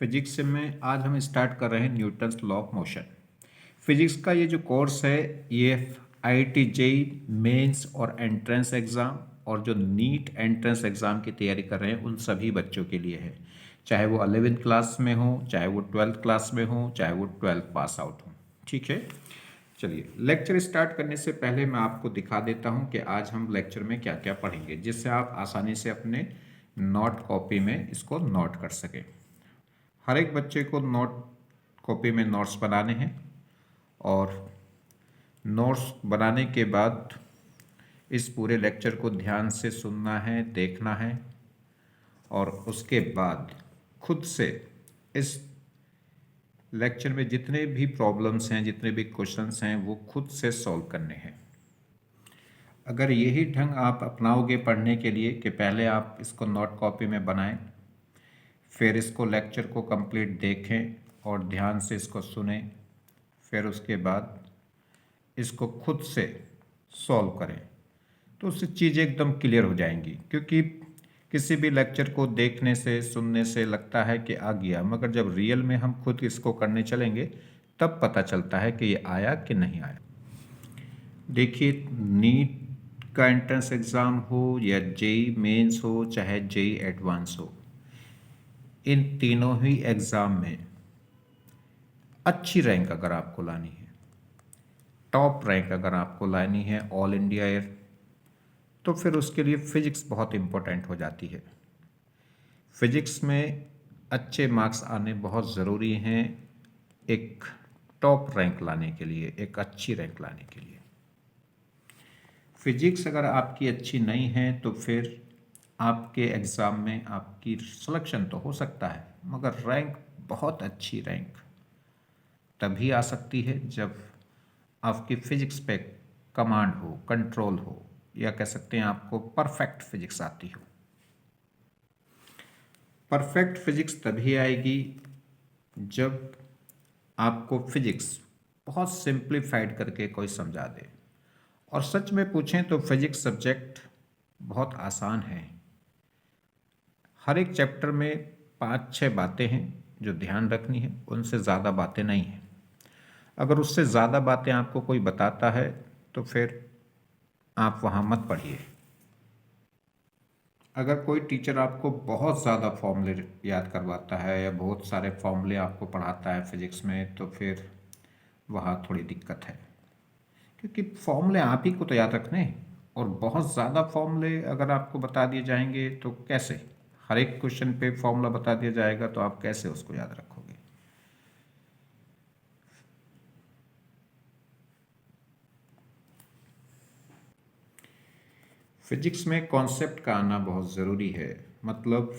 Physics में आज हम स्टार्ट कर रहे हैं Newton's law of motion. Physics का ये जो कोर्स है ये IIT जेईई मेंस और एंट्रेंस एग्ज़ाम और जो नीट एंट्रेंस एग्ज़ाम की तैयारी कर रहे हैं उन सभी बच्चों के लिए है, चाहे वो 11th क्लास में हो, चाहे वो 12th क्लास में हो, चाहे वो 12th पास आउट हो। ठीक है, चलिए लेक्चर स्टार्ट करने से पहले मैं आपको दिखा देता हूं कि आज हम लेक्चर में क्या क्या पढ़ेंगे, जिससे आप आसानी से अपने नोट कॉपी में इसको नोट कर सकें। हर एक बच्चे को नोट कॉपी में नोट्स बनाने हैं और नोट्स बनाने के बाद इस पूरे लेक्चर को ध्यान से सुनना है, देखना है और उसके बाद खुद से इस लेक्चर में जितने भी प्रॉब्लम्स हैं, जितने भी क्वेश्चंस हैं, वो खुद से सॉल्व करने हैं। अगर यही ढंग आप अपनाओगे पढ़ने के लिए कि पहले आप इसको नोट कॉपी में बनाएं, फिर इसको लेक्चर को कंप्लीट देखें और ध्यान से इसको सुने, फिर उसके बाद इसको खुद से सॉल्व करें, तो उससे चीज़ें एकदम क्लियर हो जाएंगी। क्योंकि किसी भी लेक्चर को देखने से, सुनने से लगता है कि आ गया, मगर जब रियल में हम खुद इसको करने चलेंगे तब पता चलता है कि ये आया कि नहीं आया। देखिए, नीट का एंट्रेंस एग्ज़ाम हो या जेईई मेंस हो, चाहे जेईई एडवांस हो, इन तीनों ही एग्ज़ाम में अच्छी रैंक अगर आपको लानी है, टॉप रैंक अगर आपको लानी है ऑल इंडिया एयर, तो फिर उसके लिए फ़िज़िक्स बहुत इम्पोर्टेंट हो जाती है। फ़िज़िक्स में अच्छे मार्क्स आने बहुत ज़रूरी हैं एक टॉप रैंक लाने के लिए, एक अच्छी रैंक लाने के लिए। फ़िज़िक्स अगर आपकी अच्छी नहीं है तो फिर आपके एग्ज़ाम में आपकी सिलेक्शन तो हो सकता है, मगर रैंक, बहुत अच्छी रैंक तभी आ सकती है जब आपकी फ़िज़िक्स पे कमांड हो, कंट्रोल हो, या कह सकते हैं आपको परफेक्ट फिजिक्स आती हो। परफेक्ट फिजिक्स तभी आएगी जब आपको फिजिक्स बहुत सिंप्लीफाइड करके कोई समझा दे। और सच में पूछें तो फिजिक्स सब्जेक्ट बहुत आसान है। हर एक चैप्टर में 5-6 बातें हैं जो ध्यान रखनी है, उनसे ज़्यादा बातें नहीं हैं। अगर उससे ज़्यादा बातें आपको कोई बताता है तो फिर आप वहाँ मत पढ़िए। अगर कोई टीचर आपको बहुत ज़्यादा फॉर्मूले याद करवाता है या बहुत सारे फॉर्मूले आपको पढ़ाता है फिज़िक्स में, तो फिर वहाँ थोड़ी दिक्कत है, क्योंकि फॉर्मूले आप ही को तो याद रखने हैं। और बहुत ज़्यादा फॉर्मूले अगर आपको बता दिए जाएंगे तो कैसे, हर एक क्वेश्चन पे फॉर्मूला बता दिया जाएगा तो आप कैसे उसको याद रखोगे। फिजिक्स में कॉन्सेप्ट का आना बहुत ज़रूरी है, मतलब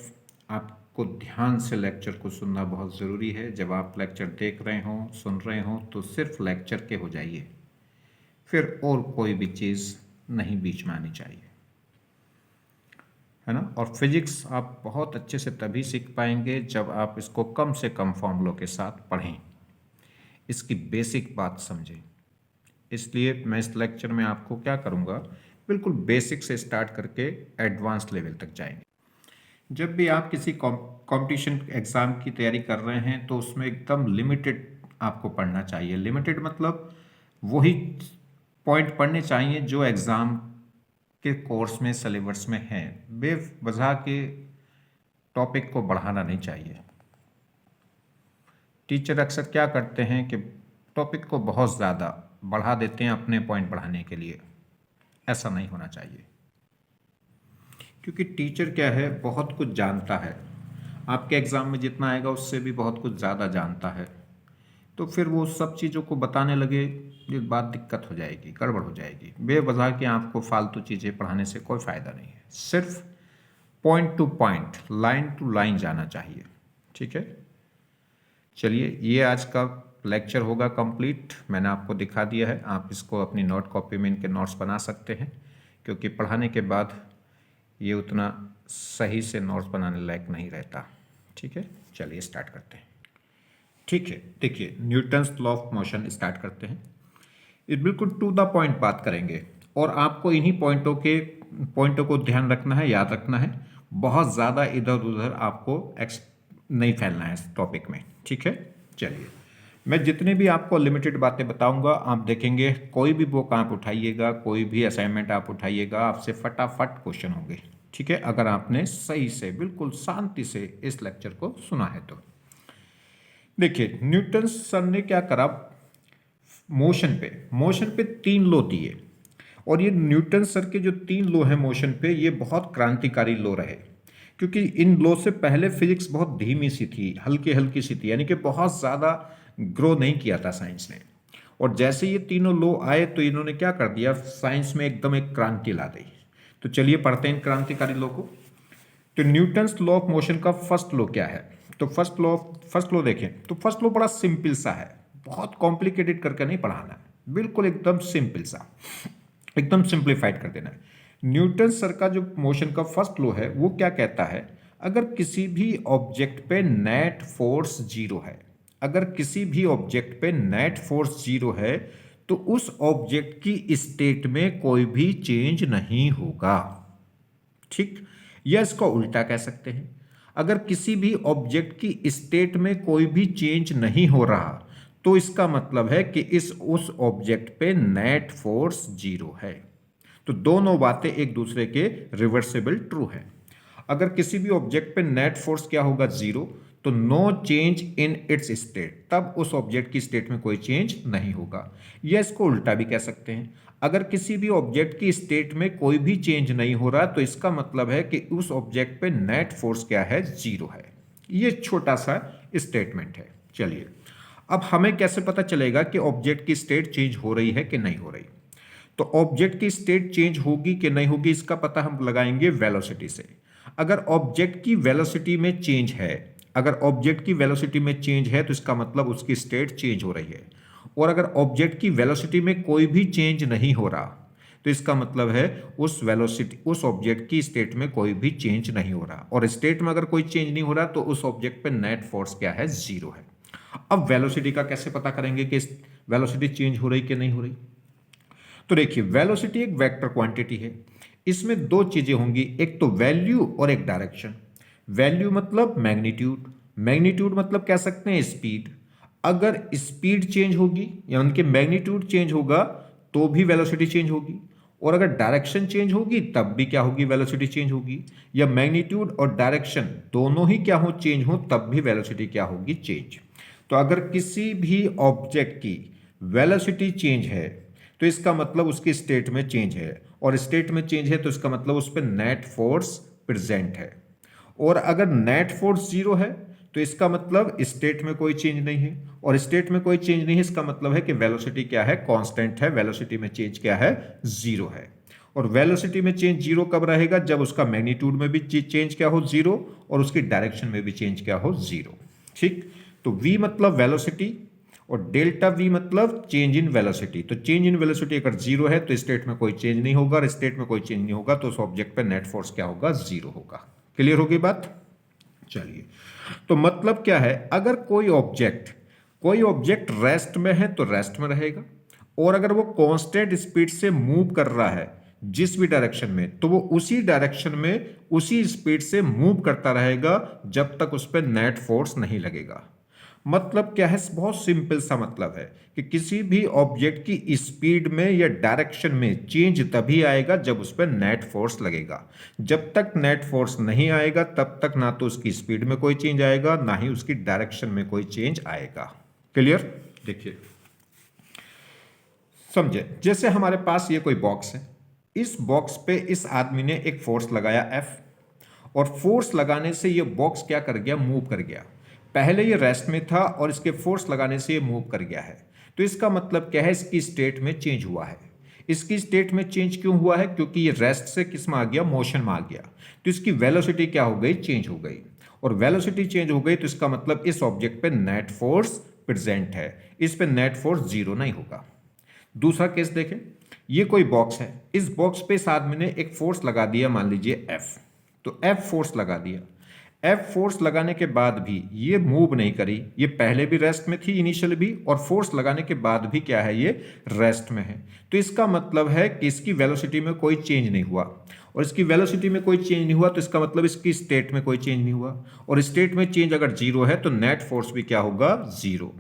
आपको ध्यान से लेक्चर को सुनना बहुत ज़रूरी है। जब आप लेक्चर देख रहे हों, सुन रहे हों, तो सिर्फ लेक्चर के हो जाइए, फिर और कोई भी चीज़ नहीं बीच में आनी चाहिए, है ना। और फिजिक्स आप बहुत अच्छे से तभी सीख पाएंगे जब आप इसको कम से कम फॉर्मूलों के साथ पढ़ें, इसकी बेसिक बात समझें। इसलिए मैं इस लेक्चर में आपको क्या करूँगा, बिल्कुल बेसिक से स्टार्ट करके एडवांस लेवल तक जाएंगे। जब भी आप किसी कंपटीशन एग्ज़ाम की तैयारी कर रहे हैं तो उसमें एकदम लिमिटेड आपको पढ़ना चाहिए। लिमिटेड मतलब वही पॉइंट पढ़ने चाहिए जो एग्ज़ाम के कोर्स में, सिलेबस में है। बेवजह के टॉपिक को बढ़ाना नहीं चाहिए। टीचर अक्सर क्या करते हैं कि टॉपिक को बहुत ज़्यादा बढ़ा देते हैं अपने पॉइंट बढ़ाने के लिए। ऐसा नहीं होना चाहिए, क्योंकि टीचर क्या है, बहुत कुछ जानता है। आपके एग्ज़ाम में जितना आएगा उससे भी बहुत कुछ ज़्यादा जानता है, तो फिर वो सब चीज़ों को बताने लगे, ये बात दिक्कत हो जाएगी, गड़बड़ हो जाएगी। बेवजह के आपको फालतू चीज़ें पढ़ाने से कोई फ़ायदा नहीं है। सिर्फ point to point, line to line जाना चाहिए। ठीक है, चलिए ये आज का लेक्चर होगा कंप्लीट। मैंने आपको दिखा दिया है, आप इसको अपनी नोट कॉपी में इनके नोट्स बना सकते हैं, क्योंकि पढ़ाने के बाद ये उतना सही से नोट्स बनाने लायक नहीं रहता। ठीक है, चलिए स्टार्ट करते हैं। ठीक है, देखिए Newton's law of motion start करते हैं। ये बिल्कुल टू द पॉइंट बात करेंगे और आपको इन्हीं पॉइंटों को ध्यान रखना है, याद रखना है। बहुत ज़्यादा इधर उधर आपको नहीं फैलना है इस टॉपिक में, ठीक है। चलिए, मैं जितने भी आपको लिमिटेड बातें बताऊंगा आप देखेंगे, कोई भी बुक आप उठाइएगा, कोई भी असाइनमेंट आप उठाइएगा, आपसे फटाफट क्वेश्चन होंगे, ठीक है, अगर आपने सही से बिल्कुल शांति से इस लेक्चर को सुना है तो। देखिए, न्यूटन सर ने क्या करा, मोशन पे 3 लॉ दिए, और ये न्यूटन सर के जो 3 लॉ हैं मोशन पे, ये बहुत क्रांतिकारी लॉ रहे, क्योंकि इन लॉ से पहले फिजिक्स बहुत धीमी सी थी, हल्की हल्की सी थी, यानी कि बहुत ज़्यादा ग्रो नहीं किया था साइंस ने। और जैसे ये तीनों लॉ आए तो इन्होंने क्या कर दिया, साइंस में एकदम एक क्रांति ला दी। तो चलिए पढ़ते हैं इन क्रांतिकारी लॉ को। तो न्यूटन्स लॉ ऑफ मोशन का फर्स्ट लॉ क्या है, तो फर्स्ट लॉ देखें, तो फर्स्ट लॉ बड़ा सिंपल सा है, बहुत कॉम्प्लिकेटेड करके नहीं पढ़ाना है, बिल्कुल एकदम सिंपल सा, एकदम सिंप्लीफाइड कर देना है। न्यूटन सर का जो मोशन का फर्स्ट लॉ है वो क्या कहता है, अगर किसी भी ऑब्जेक्ट पे नेट फोर्स जीरो है, अगर किसी भी ऑब्जेक्ट पे नेट फोर्स जीरो है तो उस ऑब्जेक्ट की स्टेट में कोई भी चेंज नहीं होगा, ठीक। या इसका उल्टा कह सकते हैं, अगर किसी भी ऑब्जेक्ट की स्टेट में कोई भी चेंज नहीं हो रहा तो इसका मतलब है कि उस ऑब्जेक्ट पे नेट फोर्स जीरो है। तो दोनों बातें एक दूसरे के रिवर्सिबल ट्रू है। अगर किसी भी ऑब्जेक्ट पे नेट फोर्स क्या होगा, जीरो, तो no change in its state, तब उस ऑब्जेक्ट की स्टेट में कोई चेंज नहीं होगा। या इसको उल्टा भी कह सकते हैं, अगर किसी भी ऑब्जेक्ट की स्टेट में कोई भी चेंज नहीं हो रहा तो इसका मतलब है कि उस ऑब्जेक्ट पे नेट फोर्स क्या है, जीरो है। ये छोटा सा स्टेटमेंट है। चलिए, अब हमें कैसे पता चलेगा कि ऑब्जेक्ट की स्टेट चेंज हो रही है कि नहीं हो रही, तो ऑब्जेक्ट की स्टेट चेंज होगी कि नहीं होगी इसका पता हम लगाएंगे वेलोसिटी से। अगर ऑब्जेक्ट की वेलोसिटी में चेंज है, अगर ऑब्जेक्ट की वेलोसिटी में चेंज है तो इसका मतलब उसकी स्टेट चेंज हो रही है। और अगर ऑब्जेक्ट की वेलोसिटी में कोई भी चेंज नहीं हो रहा तो इसका मतलब है उस ऑब्जेक्ट की स्टेट में कोई भी चेंज नहीं हो रहा, और स्टेट में अगर कोई चेंज नहीं हो रहा तो उस ऑब्जेक्ट पे नेट फोर्स क्या है, जीरो है। अब वेलोसिटी का कैसे पता करेंगे कि वेलोसिटी चेंज हो रही कि नहीं हो रही, तो देखिए, वेलोसिटी एक वेक्टर क्वांटिटी है, इसमें 2 चीजें होंगी, एक तो वैल्यू और एक डायरेक्शन। वैल्यू मतलब मैग्नीट्यूड, मैग्नीट्यूड मतलब कह सकते हैं स्पीड। अगर स्पीड चेंज होगी या उनके मैग्नीट्यूड चेंज होगा तो भी वेलोसिटी चेंज होगी, और अगर डायरेक्शन चेंज होगी तब भी क्या होगी, वेलोसिटी चेंज होगी। या मैग्नीट्यूड और डायरेक्शन दोनों ही क्या हो, चेंज हो, तब भी वेलोसिटी क्या होगी, चेंज। तो अगर किसी भी ऑब्जेक्ट की वेलोसिटी चेंज है तो इसका मतलब उसकी स्टेट में चेंज है, और स्टेट में चेंज है तो इसका मतलब उस पर नेट फोर्स प्रेजेंट है। और अगर नेट फोर्स जीरो है तो इसका मतलब स्टेट में कोई चेंज नहीं है, और स्टेट में कोई चेंज नहीं है इसका मतलब है कि वेलोसिटी क्या है, कांस्टेंट है, वेलोसिटी में चेंज क्या है, जीरो है। और वेलोसिटी में चेंज जीरो कब रहेगा, जब उसका मैग्नीट्यूड में भी चेंज क्या हो, जीरो, और उसकी डायरेक्शन में भी चेंज क्या हो, जीरो, ठीक। तो v मतलब वेलोसिटी और डेल्टा वी मतलब चेंज इन वेलोसिटी। तो चेंज इन वेलोसिटी अगर जीरो है तो स्टेट में कोई चेंज नहीं होगा, और स्टेट में कोई चेंज नहीं होगा तो उस ऑब्जेक्ट पे नेट फोर्स क्या होगा, जीरो होगा। क्लियर होगी बात। चलिए, तो मतलब क्या है, अगर कोई ऑब्जेक्ट रेस्ट में है तो रेस्ट में रहेगा, और अगर वो कांस्टेंट स्पीड से मूव कर रहा है जिस भी डायरेक्शन में तो वो उसी डायरेक्शन में उसी स्पीड से मूव करता रहेगा जब तक उस पर नेट फोर्स नहीं लगेगा। मतलब क्या है, बहुत सिंपल सा मतलब है कि किसी भी ऑब्जेक्ट की स्पीड में या डायरेक्शन में चेंज तभी आएगा जब उस पर नेट फोर्स लगेगा। जब तक नेट फोर्स नहीं आएगा तब तक ना तो उसकी स्पीड में कोई चेंज आएगा ना ही उसकी डायरेक्शन में कोई चेंज आएगा। क्लियर। देखिए, समझे, जैसे हमारे पास ये कोई बॉक्स है, इस बॉक्स पे इस आदमी ने एक फोर्स लगाया F, और फोर्स लगाने से ये बॉक्स क्या कर गया, मूव कर गया। पहले ये रेस्ट में था और इसके फोर्स लगाने से ये मूव कर गया है। तो इसका मतलब क्या है, इसकी स्टेट में चेंज हुआ है। इसकी स्टेट में चेंज क्यों हुआ है, क्योंकि ये रेस्ट से किस में आ गया, मोशन में आ गया। तो इसकी वेलोसिटी क्या हो गई, चेंज हो गई, और वेलोसिटी चेंज हो गई तो इसका मतलब इस ऑब्जेक्ट पे नेट फोर्स प्रेजेंट है, इस पे नेट फोर्स जीरो नहीं होगा। दूसरा केस देखें, ये कोई बॉक्स है, इस बॉक्स पे इस आदमी ने एक फोर्स लगा दिया, मान लीजिए F। तो F फोर्स लगा दिया, एफ फोर्स लगाने के बाद भी ये मूव नहीं करी, ये पहले भी रेस्ट में थी इनिशियल भी, और फोर्स लगाने के बाद भी क्या है, ये रेस्ट में है। तो इसका मतलब है कि इसकी वेलोसिटी में कोई चेंज नहीं हुआ, और इसकी वेलोसिटी में कोई चेंज नहीं हुआ तो इसका मतलब इसकी स्टेट में कोई चेंज नहीं हुआ, और स्टेट में चेंज अगर जीरो है तो नेट फोर्स भी क्या होगा, जीरो।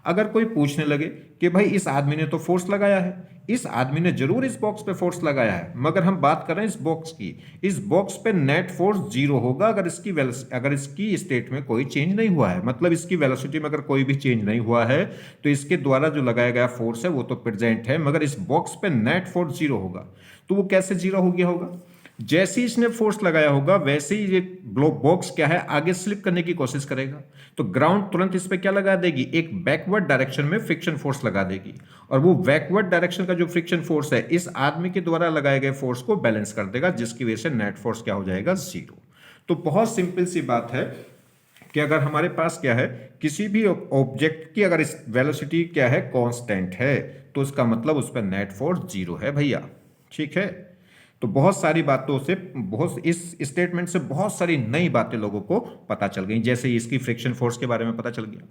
अगर कोई पूछने लगे कि भाई इस आदमी ने तो फोर्स लगाया है, इस आदमी ने जरूर इस बॉक्स पे फोर्स लगाया है, मगर हम बात कर रहे हैं इस बॉक्स की, इस बॉक्स पे नेट फोर्स जीरो होगा अगर इसकी स्टेट में कोई चेंज नहीं हुआ है, मतलब इसकी वेलोसिटी में अगर कोई भी चेंज नहीं हुआ है तो इसके द्वारा जो लगाया गया फोर्स है वो तो प्रेजेंट है, मगर इस बॉक्स पे नेट फोर्स जीरो होगा। तो वो कैसे जीरो हो गया होगा, जैसे ही इसने फोर्स लगाया होगा वैसे ही ये बॉक्स क्या है, आगे स्लिप करने की कोशिश करेगा, तो ग्राउंड तुरंत इस पे क्या लगा देगी, एक बैकवर्ड डायरेक्शन में फ्रिक्शन फोर्स लगा देगी, और वो बैकवर्ड डायरेक्शन का जो फ्रिक्शन फोर्स है इस आदमी के द्वारा लगाए गए फोर्स को बैलेंस कर देगा, जिसकी वजह से नेट फोर्स क्या हो जाएगा, जीरो। तो बहुत सिंपल सी बात है कि अगर हमारे पास क्या है, किसी भी ऑब्जेक्ट की अगर इस वेलोसिटी क्या है, कांस्टेंट है, तो उसका मतलब उस पर नेट फोर्स जीरो है भैया। ठीक है, तो बहुत सारी बातों से, बहुत इस स्टेटमेंट से बहुत सारी नई बातें लोगों को पता चल गई, जैसे इसकी फ्रिक्शन फोर्स के बारे में पता चल गया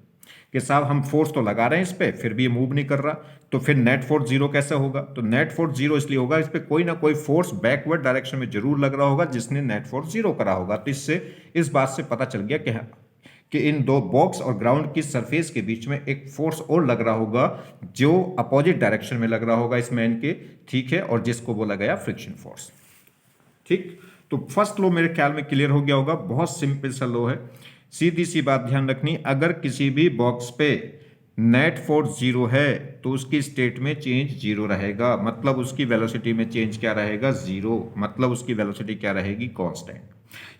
कि साहब हम फोर्स तो लगा रहे हैं इस पे, फिर भी ये मूव नहीं कर रहा, तो फिर नेट फोर्स जीरो कैसे होगा, तो नेट फोर्स जीरो इसलिए होगा इस पे कोई ना कोई फोर्स बैकवर्ड डायरेक्शन में जरूर लग रहा होगा जिसने नेट फोर्स जीरो करा होगा। तो इससे इस बात से पता चल गया कि इन दो बॉक्स और ग्राउंड की सरफेस के बीच में एक फोर्स और लग रहा होगा जो अपोजिट डायरेक्शन में लग रहा होगा इस मैन के, ठीक है, और जिसको बोला गया फ्रिक्शन फोर्स। ठीक, तो फर्स्ट लो मेरे ख्याल में क्लियर हो गया होगा, बहुत सिंपल सा लो है, सीधी सी बात ध्यान रखनी, अगर किसी भी बॉक्स पे नेट फोर्स जीरो है तो उसकी स्टेट में चेंज जीरो रहेगा, मतलब उसकी वेलोसिटी में चेंज क्या रहेगा, जीरो, मतलब उसकी वेलोसिटी क्या रहेगी, कांस्टेंट।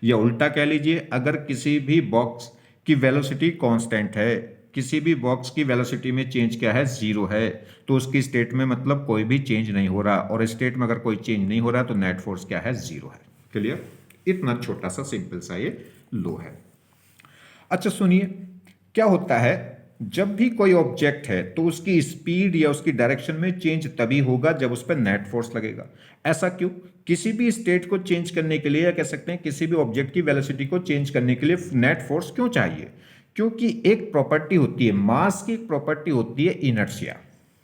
या उल्टा कह लीजिए, अगर किसी भी बॉक्स की वेलोसिटी कांस्टेंट है, किसी भी बॉक्स की वेलोसिटी में चेंज क्या है, जीरो है, तो उसकी स्टेट में मतलब कोई भी चेंज नहीं हो रहा, और स्टेट में अगर कोई चेंज नहीं हो रहा तो नेट फोर्स क्या है, जीरो है। क्लियर, इतना छोटा सा सिंपल सा ये लो है। अच्छा सुनिए, क्या होता है जब भी कोई ऑब्जेक्ट है तो उसकी स्पीड या उसकी डायरेक्शन में चेंज तभी होगा जब उस पर नेट फोर्स लगेगा। ऐसा क्यों, किसी भी स्टेट को चेंज करने के लिए, या कह सकते हैं किसी भी ऑब्जेक्ट की वेलोसिटी को चेंज करने के लिए नेट फोर्स क्यों चाहिए, क्योंकि एक प्रॉपर्टी होती है, मास की एक प्रॉपर्टी होती है इनर्शिया।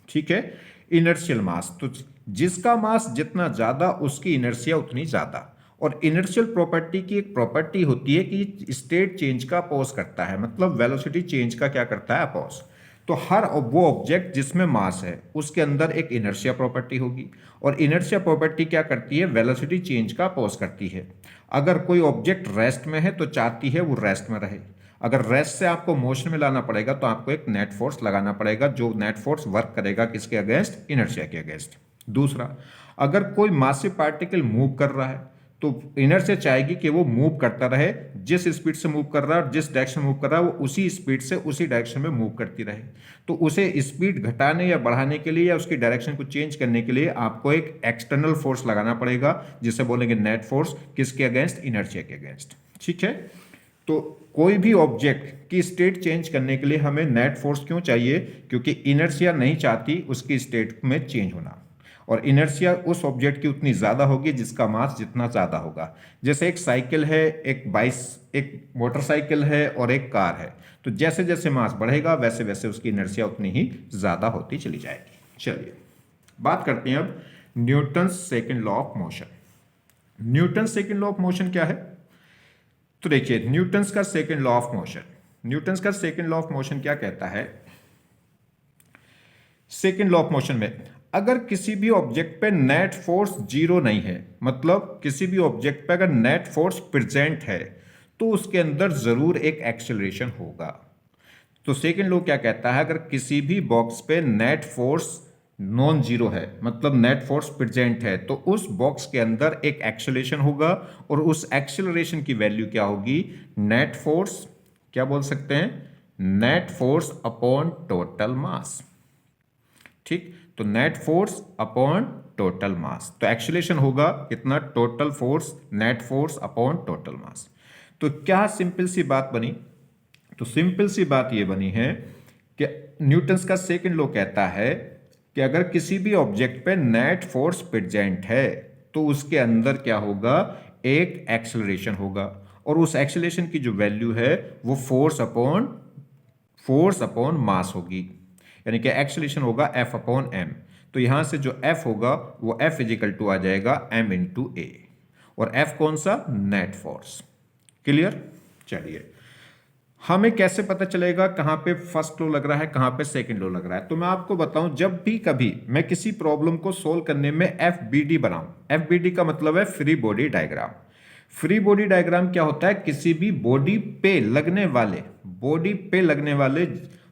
ठीक है, इनर्शियल मास, तो जिसका मास जितना ज्यादा उसकी इनर्शिया उतनी ज्यादा, और इनर्शियल प्रॉपर्टी की एक प्रॉपर्टी होती है कि स्टेट चेंज का अपोज करता है, मतलब वेलोसिटी चेंज का क्या करता है, अपोज। तो हर वो ऑब्जेक्ट जिसमें मास है उसके अंदर एक इनर्शिया प्रॉपर्टी होगी, और इनर्शिया प्रॉपर्टी क्या करती है, वेलोसिटी चेंज का अपोज करती है। अगर कोई ऑब्जेक्ट रेस्ट में है तो चाहती है वो रेस्ट में रहे, अगर रेस्ट से आपको मोशन में लाना पड़ेगा तो आपको एक नेट फोर्स लगाना पड़ेगा, जो नेट फोर्स वर्क करेगा किसके अगेंस्ट, इनर्शिया के अगेंस्ट। दूसरा, अगर कोई मासिव पार्टिकल मूव कर रहा है तो इनर्शिया चाहेगी कि वो मूव करता रहे, जिस स्पीड से मूव कर रहा है और जिस डायरेक्शन मूव कर रहा है वो उसी स्पीड से उसी डायरेक्शन में मूव करती रहे। तो उसे स्पीड घटाने या बढ़ाने के लिए या उसकी डायरेक्शन को चेंज करने के लिए आपको एक एक्सटर्नल फोर्स लगाना पड़ेगा, जिसे बोलेंगे नेट फोर्स, किसके अगेंस्ट, इनर्शिया के अगेंस्ट। ठीक है, तो कोई भी ऑब्जेक्ट की स्टेट चेंज करने के लिए हमें नेट फोर्स क्यों चाहिए, क्योंकि इनर्शिया नहीं चाहती उसकी स्टेट में चेंज होना, और इनर्शिया उस ऑब्जेक्ट की उतनी ज्यादा होगी जिसका मास जितना ज्यादा होगा। जैसे एक साइकिल है, एक मोटरसाइकिल है और एक कार है, तो जैसे जैसे मास बढ़ेगा वैसे वैसे उसकी इनर्शिया उतनी ही ज्यादा होती चली जाएगी। चलिए बात करते हैं अब Newton second law of motion. Newton second law of motion क्या है, तो देखिए न्यूटन्स का second law of motion, Newton's का सेकेंड लॉ ऑफ मोशन क्या कहता है, सेकेंड लॉ ऑफ मोशन में अगर किसी भी ऑब्जेक्ट पे नेट फोर्स जीरो नहीं है, मतलब किसी भी ऑब्जेक्ट पे अगर नेट फोर्स प्रेजेंट है तो उसके अंदर जरूर एक एक्सेलरेशन होगा। तो सेकेंड लॉ क्या कहता है, अगर किसी भी बॉक्स पे नेट फोर्स नॉन जीरो है, मतलब नेट फोर्स प्रेजेंट है, तो उस बॉक्स के अंदर एक एक्सेलरेशन होगा, और उस एक्सेलरेशन की वैल्यू क्या होगी, नेट फोर्स, क्या बोल सकते हैं, net force upon total mass. ठीक, तो net force upon total mass, तो एक्सेलरेशन होगा कितना, total force, net force upon total mass. तो क्या सिंपल सी बात बनी, तो सिंपल सी बात ये बनी है कि न्यूटन्स का सेकंड लॉ कहता है कि अगर किसी भी ऑब्जेक्ट पे नेट फोर्स प्रेजेंट है तो उसके अंदर क्या होगा, एक एक्सेलरेशन होगा, और उस एक्सेलरेशन की जो वैल्यू है वो फोर्स अपॉन मास होगी, यानी कि एक्सेलरेशन होगा F अपॉन एम। तो यहां से जो F होगा वो F इजिकल टू आ जाएगा m इंटू ए, और F कौन सा, नेट फोर्स। क्लियर। चलिए, हमें कैसे पता चलेगा कहां पे फर्स्ट लॉ लग रहा है, कहां पे सेकंड लॉ लग रहा है। तो मैं आपको बताऊं, जब भी कभी मैं किसी प्रॉब्लम को सोल्व करने में FBD बनाऊं, FBD का मतलब है free body diagram. Free body diagram क्या होता है, किसी भी बॉडी पे लगने वाले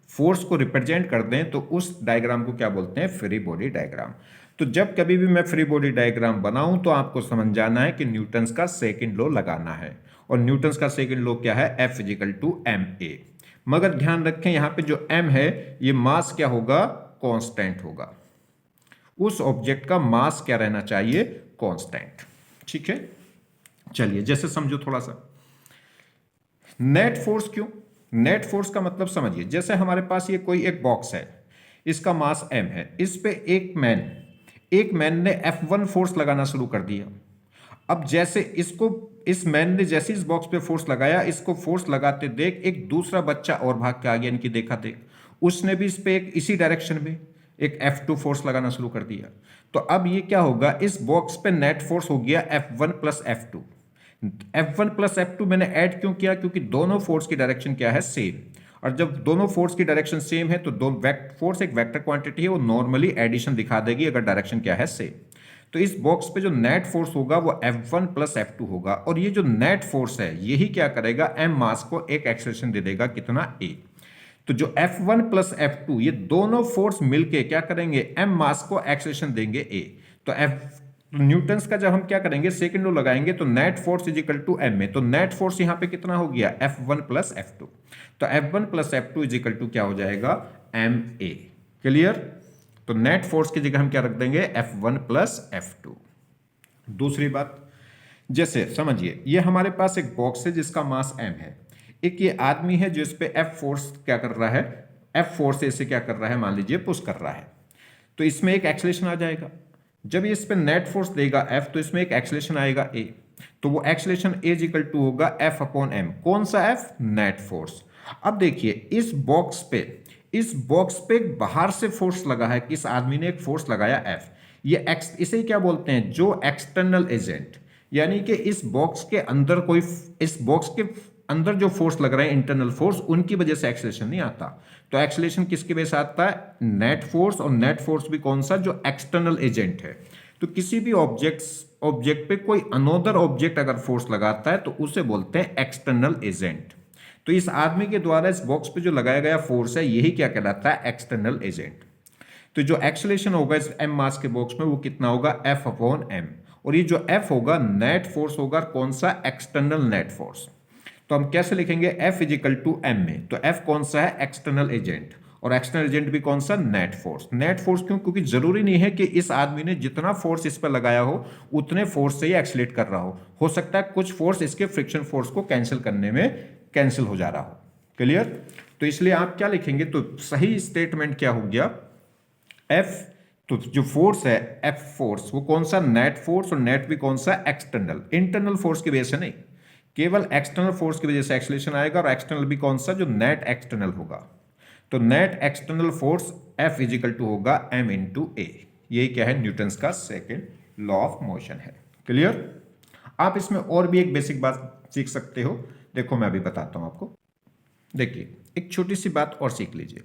फोर्स को रिप्रेजेंट कर दें तो उस डायग्राम को क्या बोलते हैं, फ्री बॉडी डायग्राम। तो जब कभी भी मैं फ्री बॉडी डायग्राम बनाऊं तो आपको समझ जाना है कि न्यूटन्स का सेकंड लॉ लगाना है, और न्यूटन्स का सेकंड लॉ क्या है, F equal to m a. मगर ध्यान रखें यहां पे जो m है ये मास क्या होगा, कांस्टेंट होगा। उस ऑब्जेक्ट का मास क्या रहना चाहिए, कांस्टेंट। ठीक है, चलिए जैसे समझो थोड़ा सा। नेट फोर्स क्यों, नेट फोर्स का मतलब समझिए, जैसे हमारे पास ये कोई एक बॉक्स है, इसका मास m है, इस पे एक मैन ने F1 फोर्स लगाना शुरू कर दिया। अब जैसे इस मैन ने जैसे इस बॉक्स पे फोर्स लगाया, इसको फोर्स लगाते देख एक दूसरा बच्चा और भाग के आ गया, इनकी देखा देख, उसने भी इस पे एक इसी डायरेक्शन में एक F2 फोर्स लगाना शुरू कर दिया। तो अब ये क्या होगा, इस बॉक्स पे नेट फोर्स हो गया F1 plus F2। F1 plus F2 मैंने ऐड क्यों किया, क्योंकि दोनों फोर्स की डायरेक्शन क्या है, सेम। और जब दोनों फोर्स की डायरेक्शन सेम है तो फोर्स एक वेक्टर क्वांटिटी है, वो नॉर्मली एडिशन दिखा देगी अगर डायरेक्शन क्या है, सेम। तो इस बॉक्स पे जो नेट फोर्स होगा वो F1 प्लस F2 होगा, और ये जो नेट फोर्स है यही क्या करेगा, m मास को एक एक्सेलरेशन दे देगा, कितना, a। तो जो F1 प्लस F2 ये दोनों फोर्स मिलके क्या करेंगे, m मास को एक्सेलरेशन देंगे a। तो न्यूटन्स का जब हम क्या करेंगे, सेकंड लॉ लगाएंगे तो net force is equal to m में, तो नेट फोर्स यहां पे कितना हो गया, F1 प्लस F2। तो F1 plus F2 is equal to क्या हो जाएगा, ma। क्लियर। तो नेट फोर्स की जगह हम क्या रख देंगे, F1 प्लस F2। दूसरी बात, जैसे समझिए ये हमारे पास एक बॉक्स है जिसका मास m है, एक ये आदमी है जो इस पे F फोर्स क्या कर रहा है, F फोर्स से इसे क्या कर रहा है, मान लीजिए पुश कर रहा है। तो इसमें एक एक्सेलरेशन आ जाएगा, जब ये इस पे नेट फोर्स देगा F तो इसमें एक एक्सेलरेशन आएगा a। तो वो acceleration a is equal to होगा F अपॉन m, कौन सा F, नेट फोर्स। अब देखिए इस बॉक्स पे बाहर से फोर्स लगा है, किस आदमी ने एक फोर्स लगाया F, ये इसे क्या बोलते हैं, जो एक्सटर्नल एजेंट, यानी कि इस बॉक्स के अंदर जो फोर्स लग रहा है, इंटरनल फोर्स, उनकी वजह से एक्सेलरेशन नहीं आता। तो एक्सेलरेशन किसकी वजह से आता है, नेट फोर्स, और नेट फोर्स भी कौन सा, जो एक्सटर्नल एजेंट है। तो किसी भी ऑब्जेक्ट पे कोई अनोदर ऑब्जेक्ट अगर फोर्स लगाता है तो उसे बोलते हैं एक्सटर्नल एजेंट। तो इस आदमी के द्वारा इस बॉक्स पे जो लगाया गया फोर्स है यही क्या कहलाता है, एक्सटर्नल एजेंट। तो जो एक्सेलरेशन होगा इस m मास के बॉक्स में वो कितना होगा, F अपॉन m, और ये जो F होगा नेट फोर्स होगा, कौन सा, एक्सटर्नल नेट फोर्स। तो हम कैसे लिखेंगे, F इजिकल टू m में, तो F कौन सा है, एक्सटर्नल एजेंट, और एक्सटर्नल एजेंट भी कौन सा, नेट फोर्स। नेट फोर्स क्यों, क्योंकि जरूरी नहीं है कि इस आदमी ने जितना फोर्स इस पर लगाया हो उतने फोर्स से ही एक्सीलरेट कर रहा हो सकता है कुछ फोर्स इसके फ्रिक्शन फोर्स को कैंसिल करने में कैंसिल हो जा रहा हो। क्लियर। तो इसलिए आप क्या लिखेंगे, तो सही स्टेटमेंट क्या हो गया, F, तो जो फोर्स है F फोर्स वो कौन सा, नेट फोर्स, और नेट भी कौन सा, एक्सटर्नल। इंटरनल फोर्स की वजह से नहीं, केवल एक्सटर्नल फोर्स की वजह से एक्सेलरेशन आएगा, और एक्सटर्नल भी कौन सा, जो नेट एक्सटर्नल होगा। तो net external force F equal to होगा m इंटू ए। यही क्या है, न्यूटन्स का सेकेंड लॉ ऑफ मोशन है। क्लियर। आप इसमें और भी एक बेसिक बात सीख सकते हो, देखो मैं अभी बताता हूं आपको। देखिए एक छोटी सी बात और सीख लीजिए,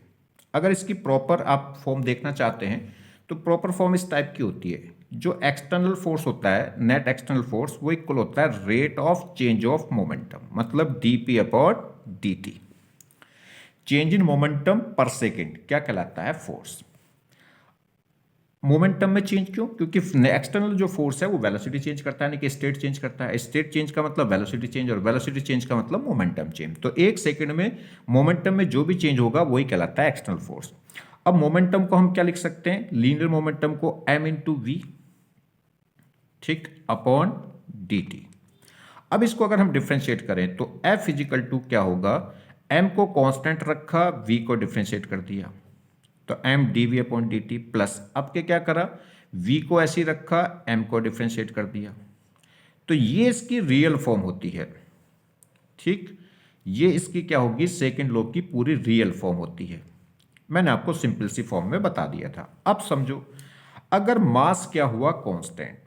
अगर इसकी प्रॉपर आप फॉर्म देखना चाहते हैं तो प्रॉपर फॉर्म इस टाइप की होती है, जो एक्सटर्नल फोर्स होता है, नेट एक्सटर्नल फोर्स, वो इक्वल होता है rate of change of momentum, मतलब dp upon dt। Change in momentum पर सेकेंड क्या कहलाता है, फोर्स। मोमेंटम में चेंज क्यों, क्योंकि एक्सटर्नल जो फोर्स है वो वेलोसिटी चेंज करता है, यानी कि स्टेट चेंज करता है। स्टेट चेंज का मतलब वेलोसिटी चेंज, और वेलोसिटी चेंज का मतलब मोमेंटम चेंज। तो एक सेकंड में मोमेंटम में जो भी चेंज होगा वही कहलाता है एक्सटर्नल फोर्स। अब मोमेंटम को हम क्या लिख सकते हैं, लीनियर मोमेंटम को m इंटू वी, ठीक, अपॉन dt। अब इसको अगर हम डिफ्रेंशिएट करें तो F इजिकल टू क्या होगा, m को कांस्टेंट रखा, v को डिफ्रेंशिएट कर दिया, तो m dv upon dt plus, अब क्या करा, v को ऐसे ही रखा, m को डिफ्रेंशिएट कर दिया। तो ये इसकी रियल फॉर्म होती है। ठीक, ये इसकी क्या होगी, सेकंड लॉ की पूरी रियल फॉर्म होती है। मैंने आपको सिंपल सी फॉर्म में बता दिया था। अब समझो, अगर मास क्या हुआ, कांस्टेंट,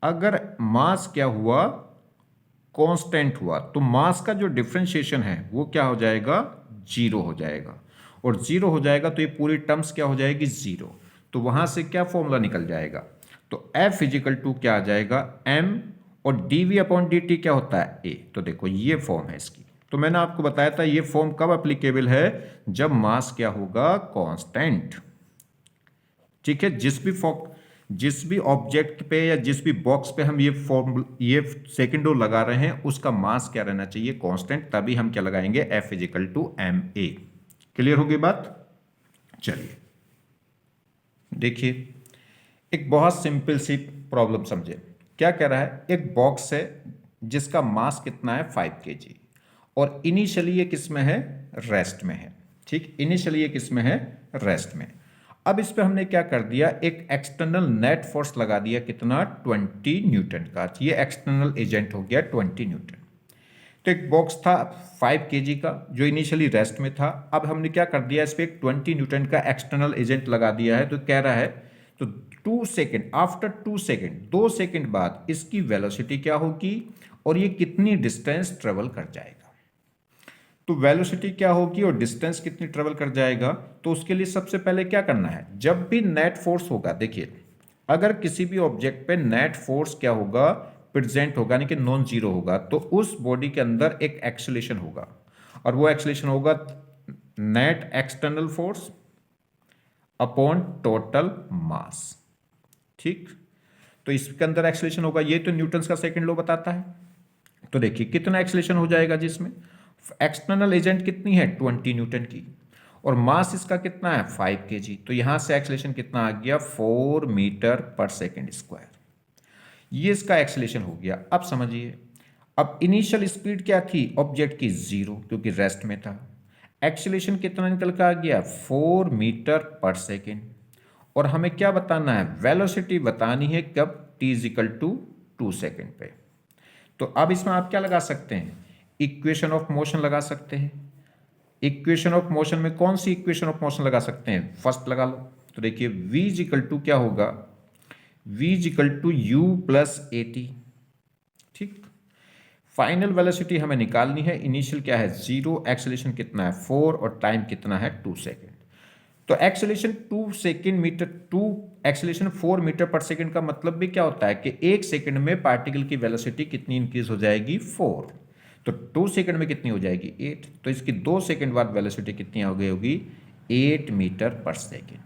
अगर मास क्या हुआ, कांस्टेंट हुआ, तो मास का जो डिफरेंशिएशन है वो क्या हो जाएगा, जीरो हो जाएगा। और जीरो हो जाएगा तो ये पूरी टर्म्स क्या हो जाएगी, जीरो। तो वहां से क्या फॉर्मूला निकल जाएगा, तो F इजिकल टू क्या आ जाएगा, m, और dv अपॉन dt क्या होता है, a। तो देखो ये फॉर्म है इसकी। तो मैंने आपको बताया था ये फॉर्म कब एप्लीकेबल है, जब मास क्या होगा, कांस्टेंट। ठीक है, जिस भी ऑब्जेक्ट पे या जिस भी बॉक्स पे हम ये सेकंड रो लगा रहे हैं, उसका मास क्या रहना चाहिए, कांस्टेंट। तभी हम क्या लगाएंगे, F equal to m a. Clear होगी बात। चलिए देखिए, एक बहुत सिंपल सी प्रॉब्लम समझे। क्या कह रहा है, एक बॉक्स है जिसका मास कितना है, 5 kg, और इनिशियली ये किस में है, रेस्ट में है। ठीक, इनिशियली ये किस में है, रेस्ट में। अब इस पे हमने क्या कर दिया, एक एक्सटर्नल नेट फोर्स लगा दिया, कितना, 20 न्यूटन का। ये एक्सटर्नल एजेंट हो गया 20 न्यूटन। तो एक बॉक्स था 5 kg का जो इनिशियली रेस्ट में था। अब हमने क्या कर दिया, इस पर एक 20 न्यूटन का एक्सटर्नल एजेंट लगा दिया है। तो कह रहा है, तो 2 सेकेंड, आफ्टर 2 सेकेंड, 2 सेकेंड बाद इसकी वेलोसिटी क्या होगी और ये कितनी डिस्टेंस ट्रेवल कर जाएगा। तो वेलोसिटी क्या होगी और डिस्टेंस कितनी ट्रेवल कर जाएगा, तो उसके लिए सबसे पहले क्या करना है, जब भी नेट फोर्स होगा, देखिए अगर किसी भी ऑब्जेक्ट पे नेट फोर्स क्या होगा, प्रेजेंट होगा, यानी कि नॉन जीरो होगा, तो उस बॉडी के अंदर एक एक्सेलेरेशन होगा, और वो एक्सेलेरेशन होगा net external force upon total mass. ठीक, तो इसके अंदर एक्सेलेरेशन होगा, ये तो न्यूटन्स का सेकंड लॉ बताता है। तो देखिए कितना एक्सेलेरेशन हो जाएगा, जिसमें एक्सटर्नल एजेंट कितनी है, 20 न्यूटन की, और मास इसका कितना है, 5 kg। तो यहां से एक्सेलेरेशन कितना आ गया, 4 मीटर पर सेकेंड स्क्वायर। ये इसका एक्सेलेरेशन हो गया। अब समझिए, अब इनिशियल स्पीड क्या थी ऑब्जेक्ट की, जीरो, क्योंकि रेस्ट में था। एक्सेलेरेशन कितना निकल कर आ गया, 4 मीटर पर सेकेंड। और हमें क्या बताना है, वेलोसिटी बतानी है, कब, t इजिकल टू 2 सेकेंड पे। तो अब इसमें आप क्या लगा सकते हैं, इक्वेशन ऑफ मोशन लगा सकते हैं। इक्वेशन ऑफ मोशन में कौन सी इक्वेशन ऑफ मोशन लगा सकते हैं, फर्स्ट लगा लो। तो देखिए v इजिकल टू क्या होगा, v equal to u plus a t. ठीक, फाइनल वेलोसिटी हमें निकालनी है। इनिशियल क्या है, जीरो, एक्सेलेरेशन कितना है, 4, और टाइम कितना है, 2 सेकेंड। तो acceleration 2 second metre, 2 acceleration 4 metre पर सेकेंड का मतलब भी क्या होता है कि 1 सेकेंड में पार्टिकल की वेलोसिटी कितनी इंक्रीज हो जाएगी, 4। तो 2 सेकेंड में कितनी हो जाएगी, 8। तो इसकी 2 सेकेंड बाद वेलोसिटी कितनी हो गई होगी, 8 मीटर पर सेकेंड।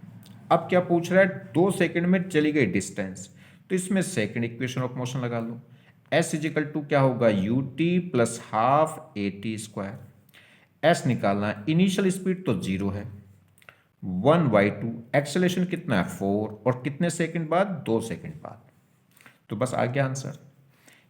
अब क्या पूछ रहा है, 2 सेकेंड में चली गई डिस्टेंस, तो इसमें सेकेंड इक्वेशन ऑफ मोशन लगा लो। एस इजिकल टू क्या होगा, U T plus half A T square. S निकालना है, इनिशियल स्पीड तो जीरो है, 1/2, एक्सेलेरेशन कितना है, 4, और कितने सेकंड बाद, 2 सेकंड बाद। तो बस आ गया आंसर।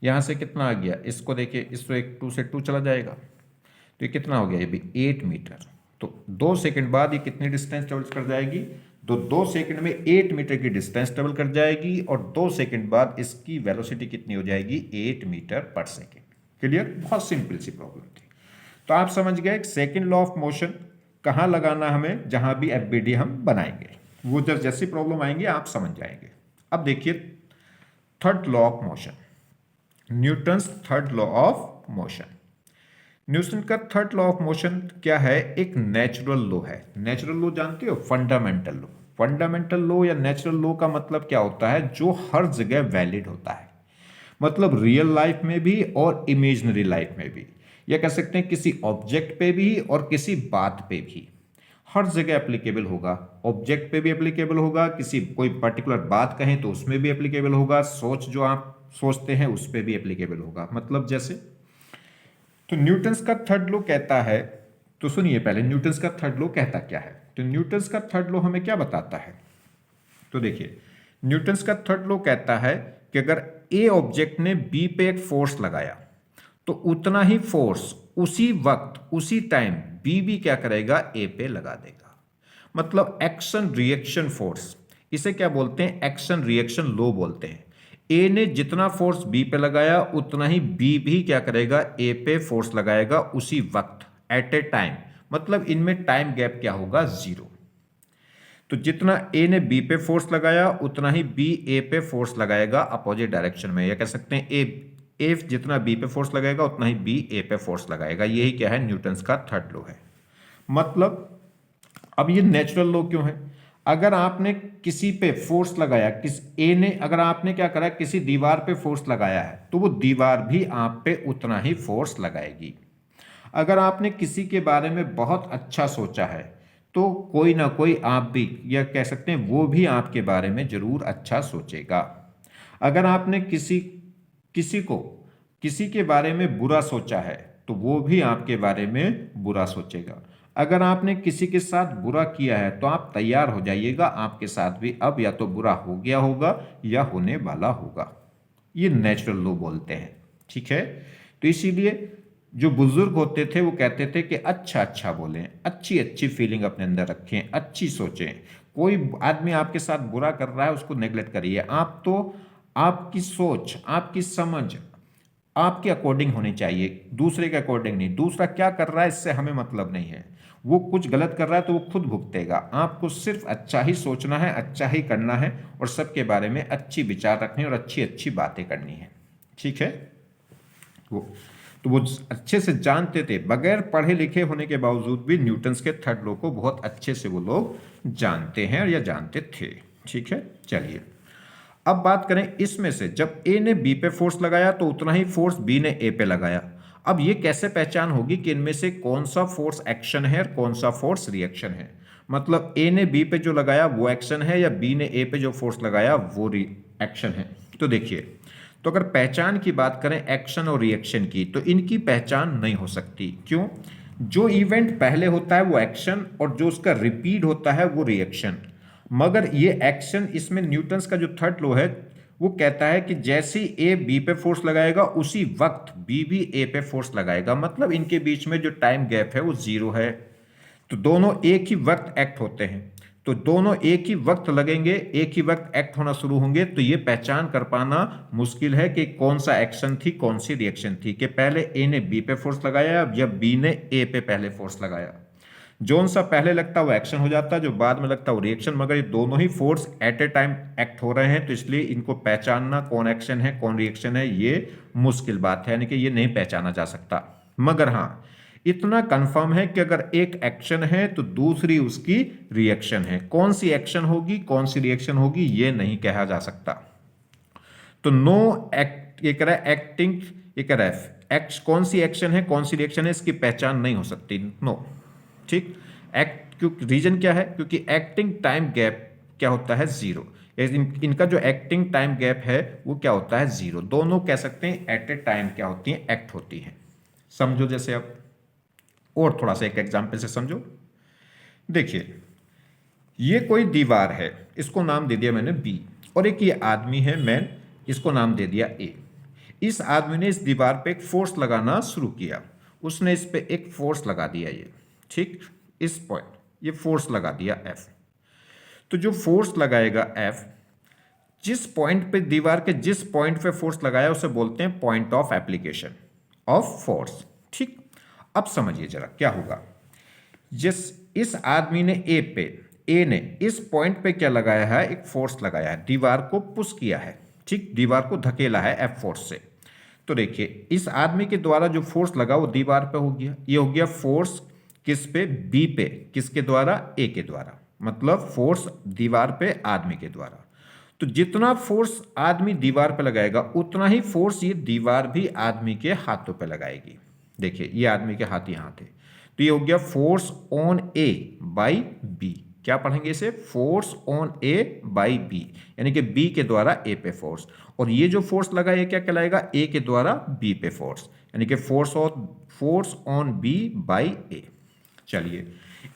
यहां से कितना आ गया, इसको देखिए, इसको एक 2 से 2 चला जाएगा, तो ये कितना हो गया, ये भी 8 मीटर। तो 2 सेकंड बाद ये कितनी डिस्टेंस ट्रेवल कर जाएगी, तो 2 सेकंड में 8 मीटर की डिस्टेंस ट्रेवल कर जाएगी, और 2 सेकंड बाद इसकी वेलोसिटी कितनी हो जाएगी, 8 मीटर पर सेकंड। क्लियर, बहुत सिंपल सी प्रॉब्लम थी। तो आप समझ गए सेकंड लॉ ऑफ मोशन कहाँ लगाना हमें, जहां भी एफबीडी हम बनाएंगे, वो जब जैसी प्रॉब्लम आएंगे आप समझ जाएंगे। अब देखिए third law of motion, Newton's third law of motion. Newton का थर्ड लॉ ऑफ मोशन क्या है, एक नेचुरल लॉ है। नेचुरल लॉ जानते हो, फंडामेंटल लॉ। फंडामेंटल लॉ या नेचुरल लॉ का मतलब क्या होता है, जो हर जगह वैलिड होता है, मतलब रियल लाइफ में भी और इमेजिनरी लाइफ में भी, या कह सकते हैं किसी ऑब्जेक्ट पे भी और किसी बात पे भी, हर जगह एप्लीकेबल होगा। ऑब्जेक्ट पे भी एप्लीकेबल होगा, किसी कोई पर्टिकुलर बात कहें तो उसमें भी एप्लीकेबल होगा, सोच जो आप सोचते हैं उस पर भी एप्लीकेबल होगा। मतलब जैसे, तो न्यूटन्स का थर्ड लॉ कहता है, तो सुनिए पहले न्यूटन्स का थर्ड लॉ कहता क्या है। तो न्यूटन्स का थर्ड लॉ हमें क्या बताता है, तो देखिए न्यूटन्स का थर्ड लॉ कहता है कि अगर ए ऑब्जेक्ट ने बी पे एक फोर्स लगाया, तो उतना ही फोर्स उसी वक्त उसी टाइम बी भी क्या करेगा, ए पे लगा देगा। मतलब एक्शन रिएक्शन फोर्स, इसे क्या बोलते हैं, एक्शन रिएक्शन लॉ बोलते हैं। ए ने जितना फोर्स बी पे लगाया उतना ही बी भी क्या करेगा, ए पे फोर्स लगाएगा उसी वक्त, एट ए टाइम। मतलब इनमें टाइम गैप क्या होगा, जीरो। तो जितना ए ने बी पे फोर्स लगाया उतना ही बी ए पे फोर्स लगाएगा अपोजिट डायरेक्शन में, या कह सकते हैं ए जितना बी पे फोर्स लगाएगा उतना ही बी ए पे फोर्स लगाएगा। यही क्या है, न्यूटन्स का थर्ड लॉ है। मतलब अब ये नेचुरल लॉ क्यों है, अगर आपने किसी पे फोर्स लगाया, किस ए ने अगर आपने क्या करा, किसी दीवार पे फोर्स लगाया है तो वो दीवार भी आप पे उतना ही फोर्स लगाएगी। अगर आपने किसी के बारे में बहुत अच्छा सोचा है तो कोई ना कोई आप भी, या कह सकते हैं वो भी आपके बारे में जरूर अच्छा सोचेगा। अगर आपने किसी के बारे में बुरा सोचा है तो वो भी आपके बारे में बुरा सोचेगा। अगर आपने किसी के साथ बुरा किया है तो आप तैयार हो जाइएगा, आपके साथ भी अब या तो बुरा हो गया होगा या होने वाला होगा। ये नेचुरल लॉ बोलते हैं, ठीक है। तो इसीलिए जो बुजुर्ग होते थे वो कहते थे कि अच्छा अच्छा बोलें, अच्छी अच्छी फीलिंग अपने अंदर रखें, अच्छी सोचें। कोई आदमी आपके साथ बुरा कर रहा है उसको नेगलेक्ट करिए, आप तो आपकी सोच, आपकी समझ आपके अकॉर्डिंग होनी चाहिए, दूसरे के अकॉर्डिंग नहीं। दूसरा क्या कर रहा है इससे हमें मतलब नहीं है, वो कुछ गलत कर रहा है तो वो खुद भुगतेगा। आपको सिर्फ अच्छा ही सोचना है, अच्छा ही करना है और सबके बारे में अच्छी विचार रखने और अच्छी अच्छी बातें करनी है, ठीक है। वो अच्छे से जानते थे, बगैर पढ़े लिखे होने के बावजूद भी न्यूटन्स के थर्ड लॉ को बहुत अच्छे से वो लोग जानते हैं या जानते थे, ठीक है। चलिए अब बात करें इसमें से, जब ए ने बी पे फोर्स लगाया तो उतना ही फोर्स बी ने ए पे लगाया। अब ये कैसे पहचान होगी कि इनमें से कौन सा फोर्स एक्शन है और कौन सा फोर्स रिएक्शन है। मतलब ए ने बी पे जो लगाया वो एक्शन है या बी ने ए पे जो फोर्स लगाया वो रिएक्शन है। तो देखिए, तो अगर पहचान की बात करें एक्शन और रिएक्शन की, तो इनकी पहचान नहीं हो सकती। क्यों? जो इवेंट पहले होता है वो एक्शन और जो उसका रिपीट होता है वो रिएक्शन। मगर ये एक्शन, इसमें न्यूटन्स का जो थर्ड लॉ है वो कहता है कि जैसे ही ए बी पे फोर्स लगाएगा उसी वक्त बी भी ए पे फोर्स लगाएगा। मतलब इनके बीच में जो टाइम गैप है वो जीरो है। तो दोनों एक ही वक्त एक्ट होते हैं, तो दोनों एक ही वक्त लगेंगे, एक ही वक्त एक्ट होना शुरू होंगे। तो ये पहचान कर पाना मुश्किल है कि कौन सा एक्शन थी कौन सी रिएक्शन थी, कि पहले ए ने बी पे फोर्स लगाया या बी ने ए पे पहले फोर्स लगाया। जोन सा पहले लगता वो एक्शन हो जाता, जो बाद में लगता वो रिएक्शन। मगर ये दोनों ही force at a time act हो रहे हैं, तो इसलिए इनको पहचानना कौन एक्शन है कौन रिएक्शन है ये मुश्किल बात है, यानी कि ये नहीं पहचाना जा सकता। मगर हाँ, इतना कंफर्म है कि अगर एक एक्शन है तो दूसरी उसकी रिएक्शन है। कौन सी एक्शन होगी कौन सी रिएक्शन होगी ये नहीं कहा जा सकता। तो नो एक्ट, ये कह रहा है एक्टिंग, ये कह रहा है एक्ट, कौन सी एक्शन है कौन सी रिएक्शन है इसकी पहचान नहीं हो सकती, नो, ठीक। एक्ट, क्योंकि रीजन क्या है, क्योंकि एक्टिंग टाइम गैप क्या होता है, जीरो। इनका जो एक्टिंग टाइम गैप है वो क्या होता है, जीरो। दोनों कह सकते हैं एट ए टाइम क्या होती है, एक्ट होती है। समझो जैसे अब और थोड़ा सा एक एग्जाम्पल से समझो। देखिए, ये कोई दीवार है, इसको नाम दे दिया मैंने बी, और एक ये आदमी है मैन, इसको नाम दे दिया ए। इस आदमी ने इस दीवार पे एक फोर्स लगाना शुरू किया, उसने इस पे एक फोर्स लगा दिया, ये ठीक, इस पॉइंट ये फोर्स लगा दिया एफ। तो जो फोर्स लगाएगा एफ, जिस पॉइंट पे दीवार के जिस पॉइंट पे फोर्स लगाया उसे बोलते हैं point of application of force, ठीक। अब समझिए जरा क्या होगा, जिस इस आदमी ने ए ने इस पॉइंट पे क्या लगाया है, एक फोर्स लगाया है, दीवार को पुश किया है, ठीक, दीवार को धकेला है एफ फोर्स से। तो देखिए, इस आदमी के द्वारा जो फोर्स लगा वो दीवार पे हो गया, ये हो गया फोर्स किस पे, बी पे, किसके द्वारा, ए के द्वारा। मतलब फोर्स दीवार पे आदमी के द्वारा। तो जितना फोर्स आदमी दीवार पे लगाएगा उतना ही फोर्स ये दीवार भी आदमी के हाथों पे लगाएगी। देखिए, ये आदमी के हाथ यहाँ थे, तो ये हो गया force on a by b. क्या पढ़ेंगे इसे, force on a by b, यानी कि बी के द्वारा ए पे फोर्स, और ये जो फोर्स लगा ये क्या कहलाएगा, ए के द्वारा बी पे फोर्स, यानी कि फोर्स ऑन बी बाई ए। चलिए,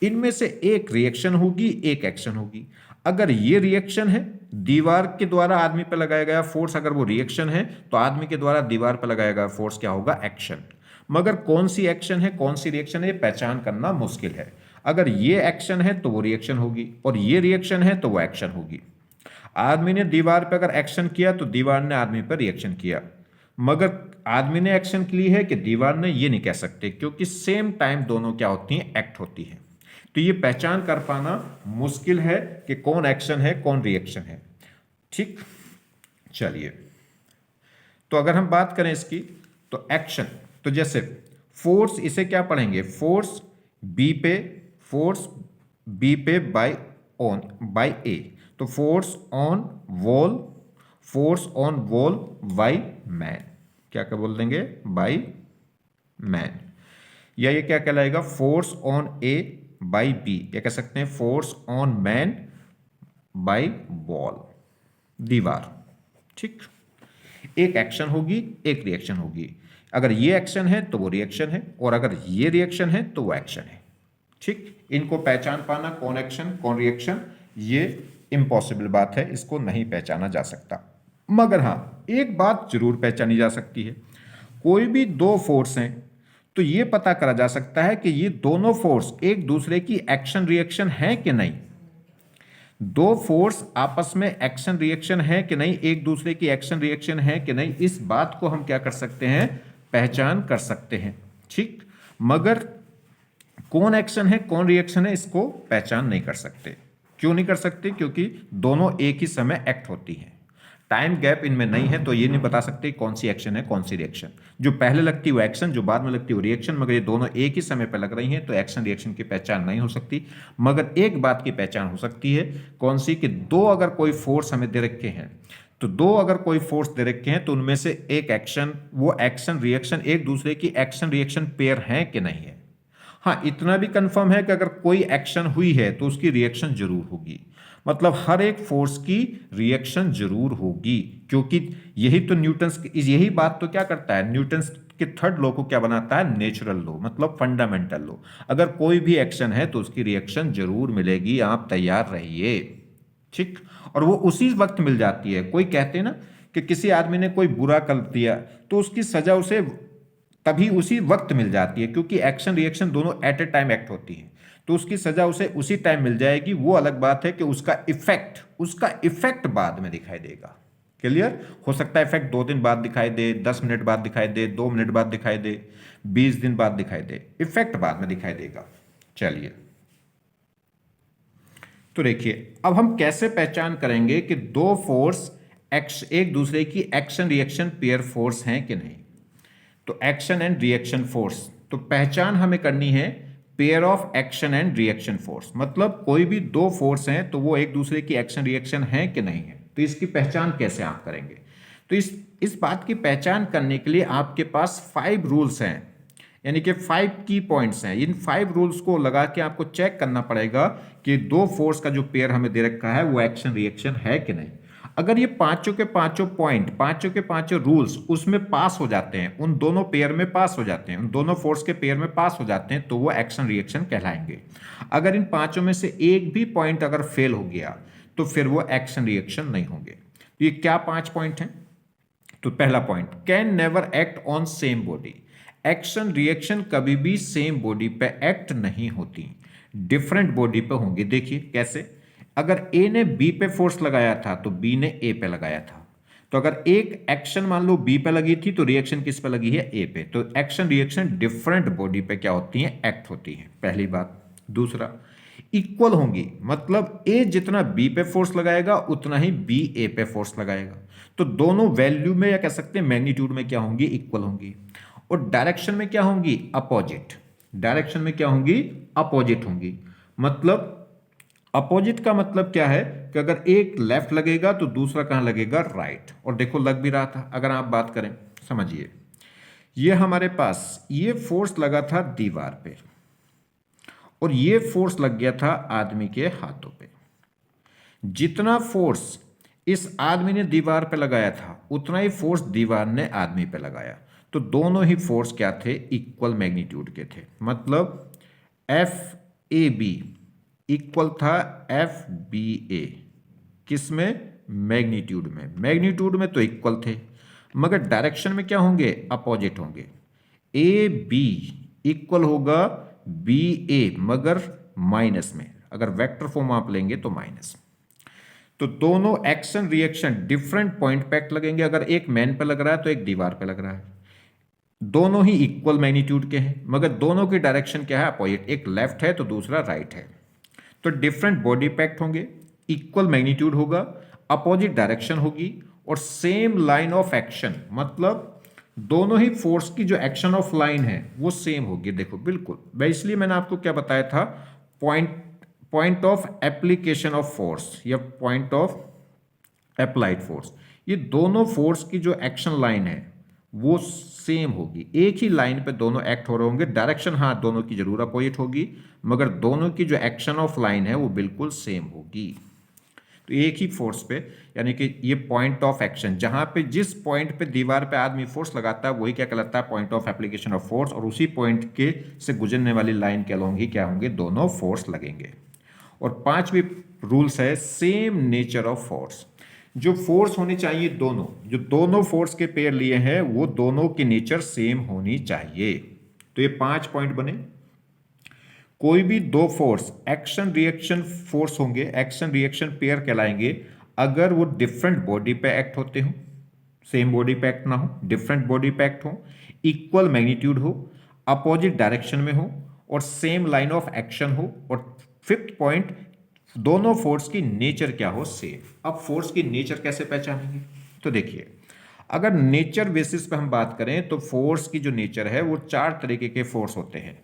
इनमें से एक रिएक्शन होगी एक एक्शन होगी। अगर ये रिएक्शन है, दीवार के द्वारा आदमी पर लगाया गया फोर्स, अगर वो रिएक्शन है तो आदमी के द्वारा दीवार पर लगाया गया फोर्स क्या होगा, एक्शन। मगर कौन सी एक्शन है कौन सी रिएक्शन है पहचान करना मुश्किल है। अगर ये एक्शन है तो वो रिएक्शन होगी और ये रिएक्शन है तो वो एक्शन होगी। आदमी ने दीवार पर अगर एक्शन किया तो दीवार ने आदमी पर रिएक्शन किया, मगर आदमी ने एक्शन की है कि दीवार ने, ये नहीं कह सकते, क्योंकि सेम टाइम दोनों क्या होती हैं, एक्ट होती हैं। तो ये पहचान कर पाना मुश्किल है कि कौन एक्शन है कौन रिएक्शन है। ठीक, चलिए, तो अगर हम बात करें इसकी, तो एक्शन, तो जैसे फोर्स, इसे क्या पढ़ेंगे, फोर्स बी पे बाय ए, तो force on wall by man, क्या क्या बोल देंगे, बाय मैन। या ये क्या कहलाएगा, force on a by b, या कह सकते हैं force on man by wall, दीवार। ठीक, एक एक्शन होगी एक रिएक्शन होगी। अगर ये एक्शन है तो वो रिएक्शन है, और अगर ये रिएक्शन है तो वो एक्शन है। ठीक, इनको पहचान पाना, कौन एक्शन कौन रिएक्शन, ये इम्पॉसिबल बात है, इसको नहीं पहचाना जा सकता। मगर हाँ, एक बात जरूर पहचानी जा सकती है, कोई भी दो फोर्स हैं तो ये पता करा जा सकता है कि ये दोनों फोर्स एक दूसरे की एक्शन रिएक्शन है कि नहीं। दो फोर्स आपस में एक्शन रिएक्शन है कि नहीं, एक दूसरे की एक्शन रिएक्शन है कि नहीं, इस बात को हम क्या कर सकते हैं, पहचान कर सकते हैं। ठीक, मगर कौन एक्शन है कौन रिएक्शन है, इसको पहचान नहीं कर सकते। क्यों नहीं कर सकते, क्योंकि दोनों एक ही समय एक्ट होती हैं, टाइम गैप इनमें नहीं है, तो ये नहीं बता सकते कौन सी एक्शन है कौन सी रिएक्शन। जो पहले लगती है वो एक्शन, जो बाद में लगती है वो रिएक्शन, मगर ये दोनों एक ही समय पर लग रही हैं, तो एक्शन रिएक्शन की पहचान नहीं हो सकती। मगर एक बात की पहचान हो सकती है, कौन सी, कि दो अगर कोई फोर्स हमें दे रखे हैं, तो दो अगर कोई फोर्स दे रखे हैं तो उनमें से एक एक्शन, वो एक्शन रिएक्शन एक दूसरे की एक्शन रिएक्शन पेयर है कि नहीं है। हाँ, इतना भी कंफर्म है कि अगर कोई एक्शन हुई है तो उसकी रिएक्शन जरूर होगी, मतलब हर एक फोर्स की रिएक्शन जरूर होगी, क्योंकि यही तो न्यूटन्स, यही बात तो क्या करता है, न्यूटन्स के थर्ड लॉ को क्या बनाता है, नेचुरल लॉ, मतलब फंडामेंटल लॉ। अगर कोई भी एक्शन है तो उसकी रिएक्शन जरूर मिलेगी, आप तैयार रहिए। ठीक, और वो उसी वक्त मिल जाती है। कोई कहते हैं ना कि किसी आदमी ने कोई बुरा कर दिया तो उसकी सजा उसे तभी उसी वक्त मिल जाती है, क्योंकि एक्शन रिएक्शन दोनों एट ए टाइम एक्ट होती है, तो उसकी सजा उसे उसी टाइम मिल जाएगी। वो अलग बात है कि उसका इफेक्ट बाद में दिखाई देगा। क्लियर, हो सकता है इफेक्ट 2 दिन बाद दिखाई दे, 10 मिनट बाद दिखाई दे, 2 मिनट बाद दिखाई दे, 20 दिन बाद दिखाई दे, इफेक्ट बाद में दिखाई देगा। चलिए, तो देखिए अब हम कैसे पहचान करेंगे कि दो फोर्स एक दूसरे की एक्शन रिएक्शन पेयर फोर्स हैं कि नहीं। तो एक्शन एंड रिएक्शन फोर्स, तो पहचान हमें करनी है pair of action and reaction force, मतलब कोई भी दो फोर्स हैं तो वो एक दूसरे की एक्शन रिएक्शन है कि नहीं है। तो इसकी पहचान कैसे आप करेंगे, तो इस बात की पहचान करने के लिए आपके पास 5 रूल्स हैं, यानी कि 5 की पॉइंट्स हैं। इन 5 रूल्स को लगा के आपको चेक करना पड़ेगा कि दो फोर्स का जो पेयर हमें दे रखा है वो एक्शन रिएक्शन है कि नहीं। अगर ये पांचों के पांचों पॉइंट, पांचों के पांचों रूल्स उसमें पास हो जाते हैं, उन दोनों पेयर में पास हो जाते हैं, उन दोनों फोर्स के पेयर में पास हो जाते हैं, तो वो एक्शन रिएक्शन कहलाएंगे। अगर इन पांचों में से एक भी पॉइंट अगर फेल हो गया तो फिर वो एक्शन रिएक्शन नहीं होंगे। तो ये क्या 5 पॉइंट हैं, तो पहला point, can never act on same body, action reaction कभी भी सेम बॉडी पे एक्ट नहीं होती, डिफरेंट बॉडी पे होंगी। देखिए कैसे, अगर ए ने बी पे फोर्स लगाया था तो बी ने ए पे लगाया था, तो अगर एक एक्शन मान लो बी पे लगी थी तो रिएक्शन किस पे लगी है, ए पे, तो एक्शन रिएक्शन डिफरेंट बॉडी पे क्या होती है, एक्ट होती है, पहली बात। दूसरा, इक्वल होंगी, मतलब ए जितना बी पे फोर्स लगाएगा उतना ही बी ए पे फोर्स लगाएगा, तो दोनों वैल्यू में या कह सकते हैं मैग्नीट्यूड में क्या होंगी, इक्वल होंगी। और डायरेक्शन में क्या होंगी, अपोजिट, डायरेक्शन में क्या होंगी, अपोजिट होंगी। मतलब अपोजिट का मतलब क्या है कि अगर एक लेफ्ट लगेगा तो दूसरा कहां लगेगा, राइट। और देखो लग भी रहा था, अगर आप बात करें, समझिए, ये हमारे पास ये फोर्स लगा था दीवार पे और ये फोर्स लग गया था आदमी के हाथों पे। जितना फोर्स इस आदमी ने दीवार पे लगाया था उतना ही फोर्स दीवार ने आदमी पे लगाया, तो दोनों ही फोर्स क्या थे, इक्वल मैग्नीट्यूड के थे। मतलब एफ ए बी इक्वल था एफ बी ए, किसमें, मैग्नीट्यूड में, मैग्नीट्यूड में तो इक्वल थे, मगर डायरेक्शन में क्या होंगे, अपोजिट होंगे। ए बी इक्वल होगा बी ए, मगर माइनस में, अगर वेक्टर फॉर्म आप लेंगे तो माइनस। तो दोनों एक्शन रिएक्शन डिफरेंट पॉइंट पे एक्ट लगेंगे। अगर एक मैन पे लग रहा है तो एक दीवार पे लग रहा है, दोनों ही इक्वल मैग्नीट्यूड के हैं, मगर दोनों की डायरेक्शन क्या है, अपोजिट। एक लेफ्ट है तो दूसरा राइट है, तो डिफरेंट बॉडी पे एक्ट होंगे, इक्वल मैग्नीट्यूड होगा, अपोजिट डायरेक्शन होगी और सेम लाइन ऑफ एक्शन, मतलब दोनों ही फोर्स की जो एक्शन ऑफ लाइन है वो सेम होगी। देखो बिल्कुल, मैं इसलिए मैंने आपको क्या बताया था, point point of application of force या पॉइंट ऑफ अप्लाइड फोर्स, ये दोनों फोर्स की जो एक्शन लाइन है वो सेम होगी, एक ही लाइन पे दोनों एक्ट हो रहे होंगे। डायरेक्शन हाँ दोनों की जरूर अपोजिट होगी, मगर दोनों की जो एक्शन ऑफ लाइन है वो बिल्कुल सेम होगी। तो एक ही फोर्स पे, यानी कि ये पॉइंट ऑफ एक्शन, जहां पे जिस पॉइंट पे दीवार पे आदमी फोर्स लगाता है वही क्या कहलाता है, point of application of force, और उसी पॉइंट के से गुजरने वाली लाइन के अलोंग ही क्या होंगे, दोनों फोर्स लगेंगे। और पांचवी रूल्स है सेम नेचर ऑफ फोर्स। जो फोर्स होनी चाहिए दोनों, जो दोनों फोर्स के पेयर लिए हैं वो दोनों की नेचर सेम होनी चाहिए। तो ये 5 पॉइंट बने। कोई भी दो फोर्स एक्शन रिएक्शन फोर्स होंगे, एक्शन रिएक्शन पेयर कहलाएंगे अगर वो डिफरेंट बॉडी पे एक्ट होते हो, सेम बॉडी पे एक्ट ना हो, डिफरेंट बॉडी पे एक्ट हो, इक्वल मैग्नीट्यूड हो, अपोजिट डायरेक्शन में हो और सेम लाइन ऑफ एक्शन हो। और फिफ्थ पॉइंट, दोनों फोर्स की नेचर क्या हो, सेम। अब फोर्स की नेचर कैसे पहचानेंगे, तो देखिए, अगर नेचर बेसिस पे हम बात करें तो फोर्स की जो नेचर है वो 4 तरीके के फोर्स होते हैं।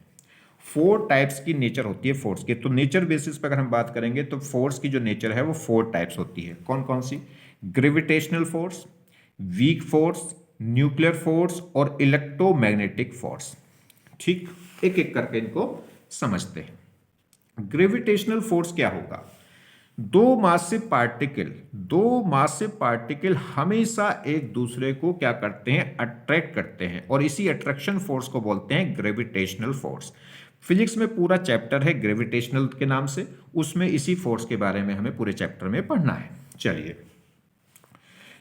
4 टाइप्स की नेचर होती है फोर्स की। तो नेचर बेसिस पे अगर हम बात करेंगे तो फोर्स की जो नेचर है वो 4 टाइप्स होती है। कौन कौन सी, gravitational force, weak force, nuclear force और इलेक्ट्रोमैग्नेटिक फोर्स। ठीक, एक एक करके इनको समझते हैं। ग्रेविटेशनल फोर्स क्या होगा, दो मासिव पार्टिकल हमेशा एक दूसरे को क्या करते हैं, अट्रैक्ट करते हैं, और इसी अट्रैक्शन फोर्स को बोलते हैं ग्रेविटेशनल फोर्स। फिजिक्स में पूरा चैप्टर है ग्रेविटेशनल के नाम से, उसमें इसी फोर्स के बारे में हमें पूरे चैप्टर में पढ़ना है। चलिए,